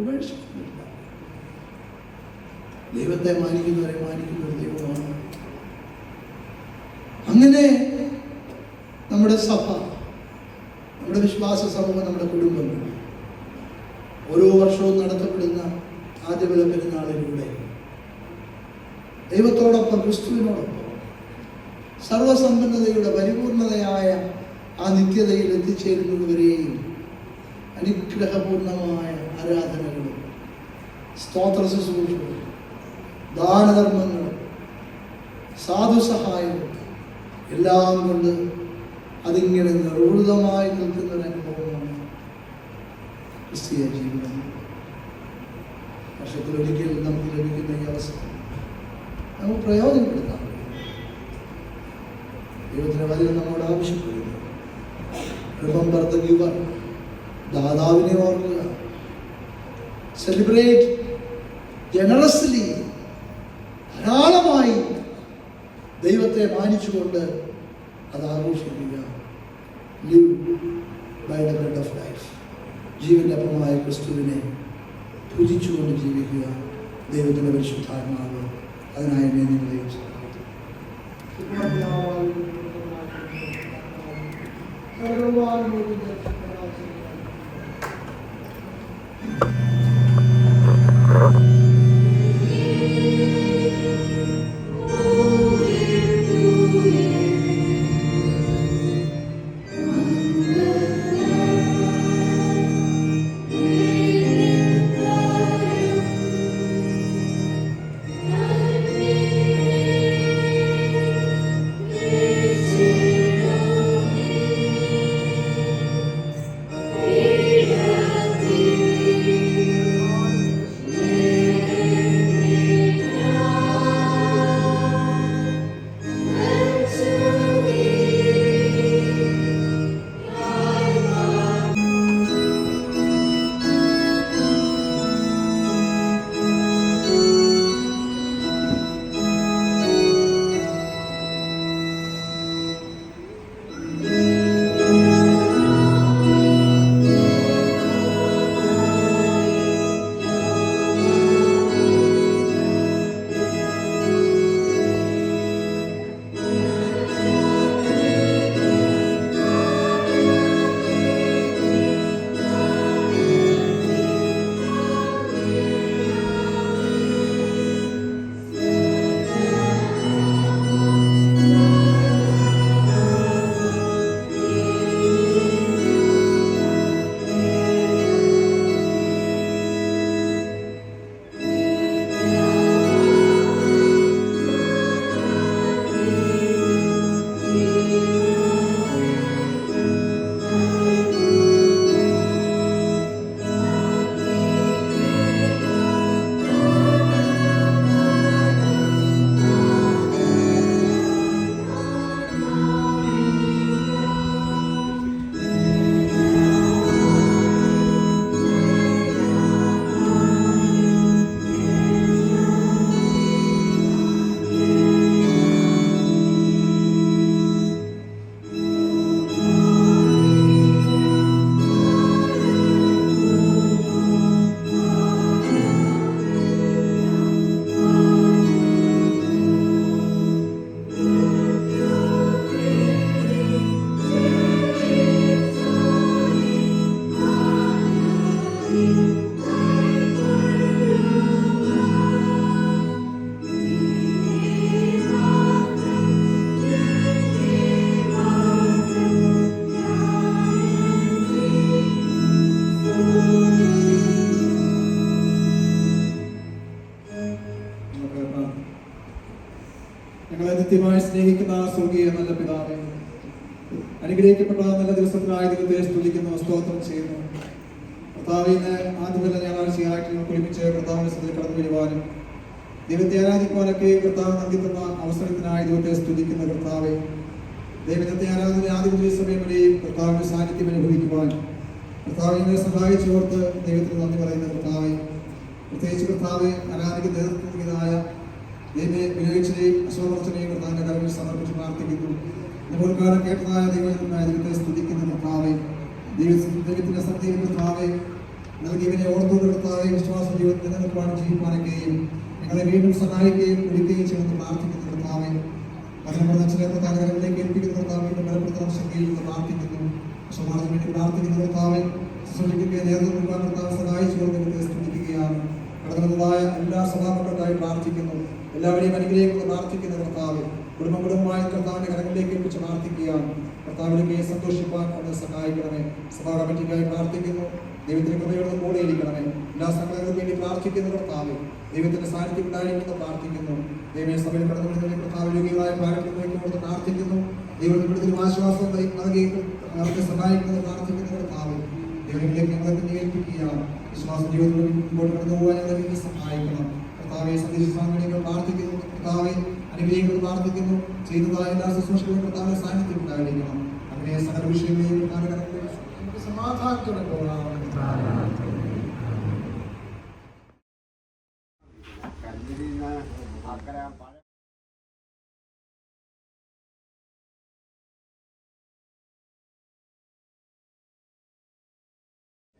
ഉപേക്ഷിക്കുന്നില്ല. ദൈവത്തെ മാനിക്കുന്നവരെ മാനിക്കുന്ന ഒരു ദൈവമാണ്. അങ്ങനെ നമ്മുടെ സഭ, നമ്മുടെ വിശ്വാസ സമൂഹം, നമ്മുടെ കുടുംബങ്ങൾ ഓരോ വർഷവും നടത്തപ്പെടുന്ന ആദ്യബല പെരുന്നാളിലൂടെ ദൈവത്തോടൊപ്പം, ക്രിസ്തുവിനോടൊപ്പം സർവസമ്പന്നതയുടെ പരിപൂർണതയായ ആ നിത്യതയിൽ എത്തിച്ചേരുന്നതുവരെയും അനുഗ്രഹപൂർണമായ ആരാധനകളും സ്തോത്ര ശുശ്രൂഷകളും ദാനധർമ്മങ്ങളും സാധുസഹായവും എല്ലാം കൊണ്ട് അതിങ്ങനെ നിർവൃതമായി നിൽക്കുന്ന ഒരു അനുഭവമാണ് ക്രിസ്തീയ ജീവിതം. വർഷത്തിലൊരിക്കൽ നമുക്ക് ലഭിക്കുന്ന ഈ അവസരം നമുക്ക് പ്രയോജനപ്പെടുത്താൻ ദൈവത്തിൻ്റെ വചനം നമ്മോട് ആവശ്യപ്പെടുന്നു. റിമെമ്പർ ദ ഗിവർ, ദാതാവിനെ ഓർക്കുക. സെലിബ്രേറ്റ് ജനറസ്ലി, ധാരാളമായി ദൈവത്തെ മാനിച്ചുകൊണ്ട് അത് ആഘോഷിക്കുക. Live by the bread of life, ജീവന്റെ അപ്പമായ ക്രിസ്തുവിനെ പൂജിച്ചുകൊണ്ട് ജീവിക്കുക. ദൈവത്തിൻ്റെ പരിശുദ്ധാത്മാവ് അതിനായി നിങ്ങളെയും നിത്യമായി സ്നേഹിക്കുന്ന സ്വർഗീയ നല്ല പിതാവേ, അനുഗ്രഹിക്കപ്പെട്ട നല്ല ദിവസത്തിനായി ദൈവത്തെ സ്തുതിക്കുന്നു, സ്തോത്രം ചെയ്യുന്നു. കർത്താവിന് ആദ്യമല്ല ഞായറാഴ്ചയായിട്ട് ഞങ്ങൾക്ക് ഒരുമിച്ച് കർത്താവിന്റെ സ്ഥലത്തിൽ കടന്നു വരുവാനും ദൈവത്തെ ആരാധിക്കുവാനൊക്കെ കർത്താവ് നൽകി തന്ന അവസരത്തിനായി ദൈവത്തെ സ്തുതിക്കുന്ന കർത്താവെ, ദൈവത്തെ ആരാധന ആദ്യ സമയം വരെയും കർത്താവിന്റെ സാന്നിധ്യം അനുഭവിക്കുവാൻ കർത്താവിനെ സഹായിച്ചോർത്ത് ദൈവത്തിന് നന്ദി പറയുന്ന കർത്താവെ, പ്രത്യേകിച്ച് കർത്താവെ ആരാധിക്കുന്ന നേതൃത്വത്തിനായ ദൈവത്തെ വിനിയോഗിച്ചതിനെയും അശോകർച്ചനെയും കർത്താവിന്റെ കരങ്ങളിൽ സമർപ്പിച്ച് പ്രാർത്ഥിക്കുന്നു. നിങ്ങൾക്കാണ് കേട്ടതായ ദൈവത്തെ സ്തുതിക്കുന്ന കർത്താവെ, ദൈവത്തിന്റെ സത്യം കർത്താവെ നൽകിയവനെ ഓർത്തുകൊണ്ട് കർത്താവെ വിശ്വാസ ജീവിതത്തിൽ നിലനിൽക്കുവാനും ജീവിപ്പാനൊക്കെയും ഞങ്ങളെ വീണ്ടും സഹായിക്കുകയും വിളിക്കുകയും ചെയ്യുമെന്ന് പ്രാർത്ഥിക്കുന്നു കർത്താവെ. വചനപ്രദർശന കർത്താവിലേക്ക് ഏൽപ്പിക്കുന്ന കർത്താവ് വീണ്ടും ബലപ്പെടുത്താൻ ശക്തിയിൽ പ്രാർത്ഥിക്കുന്നു. സമാധാനം വേണ്ടി പ്രാർത്ഥിക്കുന്ന കർത്താവെ ശുശ്രൂഷയ്ക്ക് നേതൃത്വം നൽകാൻ കർത്താവ് സഹായിച്ചുകൊണ്ട് ദൈവത്തെ സ്തുതിക്കുകയാണ്. കടന്നുവന്നതായ എല്ലാ സഭാമക്കൾക്കായി പ്രാർത്ഥിക്കുന്നു. എല്ലാവരെയും അനുഗ്രഹിക്കുന്ന പ്രാർത്ഥിക്കുന്ന കർത്താവ് കുടുംബമായി കർത്താവിന്റെ കരങ്ങളിലേക്ക് ഏൽപ്പിച്ച് പ്രാർത്ഥിക്കുകയാണ്. കർത്താവിലേക്ക് സന്തോഷിപ്പാൻ ഒന്ന് സഹായിക്കണമേ. സഭാ കമ്മിറ്റിക്കായി പ്രാർത്ഥിക്കുന്നു. ദൈവത്തിന്റെ കൃപയോട് കൂടെ ഇരിക്കണമേ. എല്ലാ സംഘടനകൾക്കും വേണ്ടി പ്രാർത്ഥിക്കുന്ന കർത്താവ് ദൈവത്തിന്റെ സാന്നിധ്യം ഉണ്ടായിരിക്കുന്നു പ്രാർത്ഥിക്കുന്നു. ദൈവമേ സഭയിൽ കടന്നു വരുന്നവരെ കർത്താവ് യോഗ്യമായ ഭാഗങ്ങളിലേക്ക് പ്രാർത്ഥിക്കുന്നു. ദൈവത്തിന്റെ ആശ്വാസം നൽകി അവർക്ക് സഹായിക്കുന്നത് പ്രാർത്ഥിക്കുന്ന കർത്താവ് ദൈവത്തിലേക്ക് ഞങ്ങളെ ഏൽപ്പിക്കുകയാണ്. വിശ്വാസ ജീവിതത്തിൽ മുമ്പോട്ട് കടന്നു പോകാൻ ഞങ്ങളെ സഹായിക്കണം. കർത്താവെ സന്ദേശങ്ങൾ പ്രാർത്ഥിക്കുന്നു. കർത്താവെ അനുഗ്രഹിക്കുന്നത് പ്രാർത്ഥിക്കുന്നു. ചെയ്തതായ എല്ലാ ശുശ്രൂഷകളും കർത്താവിന്റെ സാന്നിധ്യം ഉണ്ടായിരിക്കണം. അങ്ങനെ സകല വിഷയങ്ങളെയും സമാധാനത്തോടെ പോകാം.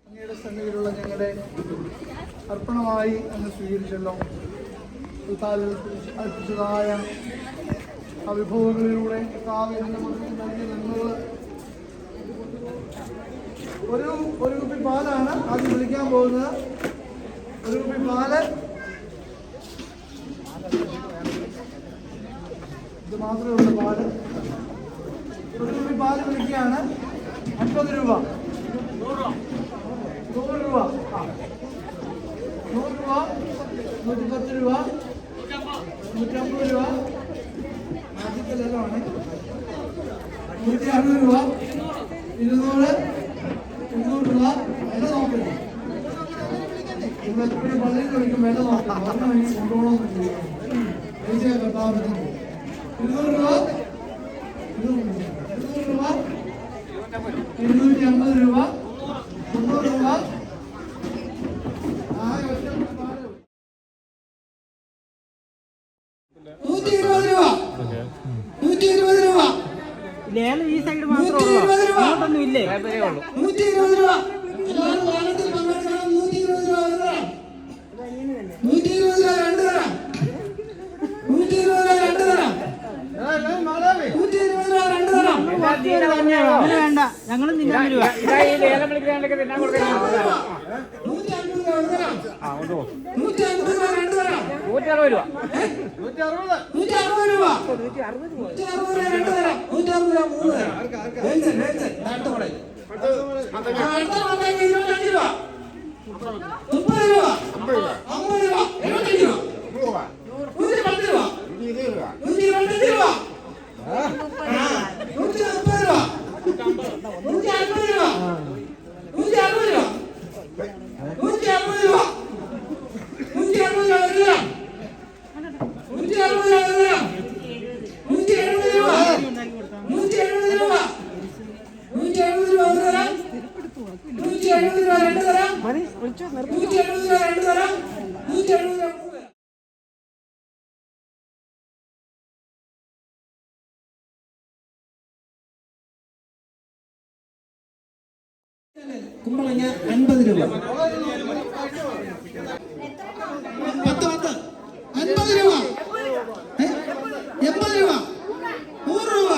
അങ്ങയുടെ സന്നിധിയിലുള്ള ഞങ്ങളുടെ അർപ്പണമായി അങ്ങ് സ്വീകരിച്ചല്ലോ. അർപ്പിച്ചതായ ആ വിഭവങ്ങളിലൂടെ നൽകിയ നന്മകൾ ഒരു കുപ്പി പാലാണ് ആദ്യം വിളിക്കാൻ പോകുന്നത്. ഒരു കുപ്പി പാല് ഇത് മാത്രമേ ഉള്ളൂ പാല്. ഒരു കുപ്പി പാല് വിളിക്കുകയാണ്. 50 രൂപ, 100 രൂപ, 100 രൂപ, 110 രൂപ, 150 രൂപ, ആദ്യത്തെ ലെല്ലാണ് 160 രൂപ, 200, 200 രൂപ. വില നോക്കില്ല. നിങ്ങളെപ്പോഴും പള്ളിയിൽ വിളിക്കും വില നോക്കാം. ഒരെണ്ണം എനിക്ക് കൊണ്ടുപോകണമെന്ന് കർത്താവിന് 200 രൂപ, 200 രൂപ, 250 രൂപ, 300 രൂപ. ലേലം ഈ സൈഡ് മാത്രമേ ഉള്ളൂ, അങ്ങോട്ടൊന്നും ഇല്ലേ? 120 രൂപ. എല്ലാവരും വാഹനത്തിൽ പങ്കെടുക്കണം. 120 രൂപ തരാം. 120 രൂപ 2 തരാം. 120 രൂപ 2 തരാം. 120 രൂപ 2 തരാം. അങ്ങനെ വേണ്ട, ഞങ്ങളും തിന്നാൻ രൂപ. 150 രൂപ തരാം. 150 രൂപ 2 തരാം. 160 രൂപ. 160 രൂപ. 160 രൂപ 2 തരാം. 160 രൂപ 3 തരാം. അടുത്ത മട. അടുത്ത മട 25 രൂപ. 30 രൂപ. 50 രൂപ. 75 രൂപ. 110 രൂപ. 125 രൂപ. 130 രൂപ. 150 രൂപ. 160 രൂപ. 150 രൂപ. 160 രൂപ തരാം. 160 രൂപ തരാം. 170 രൂപ. 170 രൂപ. 170 രൂപ തരാം. 170 രൂപ 2 തരാം. 170 രൂപ 2 തരാം. 170 രൂപ 3 തരാം. കുമ്പളങ്ങ 50 രൂപ. 10 50 രൂപ. 80 രൂപ. 100 രൂപ.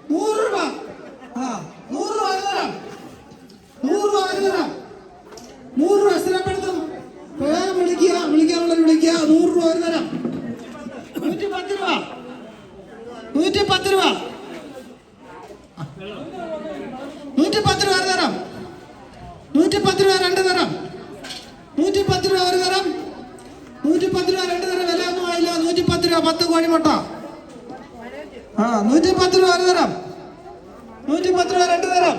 100 രൂപ. 100 രൂപ തരാം. 100 രൂപ തരാം. 100 രൂപ സ്ഥിരപ്പെടുത്തും. വിളിക്കാനുള്ളത് വിളിക്കുക. 100 രൂപ തരാം. 110 രൂപ. 110 രൂപ. 110 രൂപ തരാം. 110 രൂപ 2 തരാം. 110 രൂപ 1 തരാം. 110 രൂപ 2 തരാം. വില ഒന്നും ആയില്ല. 110 രൂപ 10 കോഴിമുട്ട. 110 രൂപ 1 തരാം. 110 രൂപ 2 തരാം.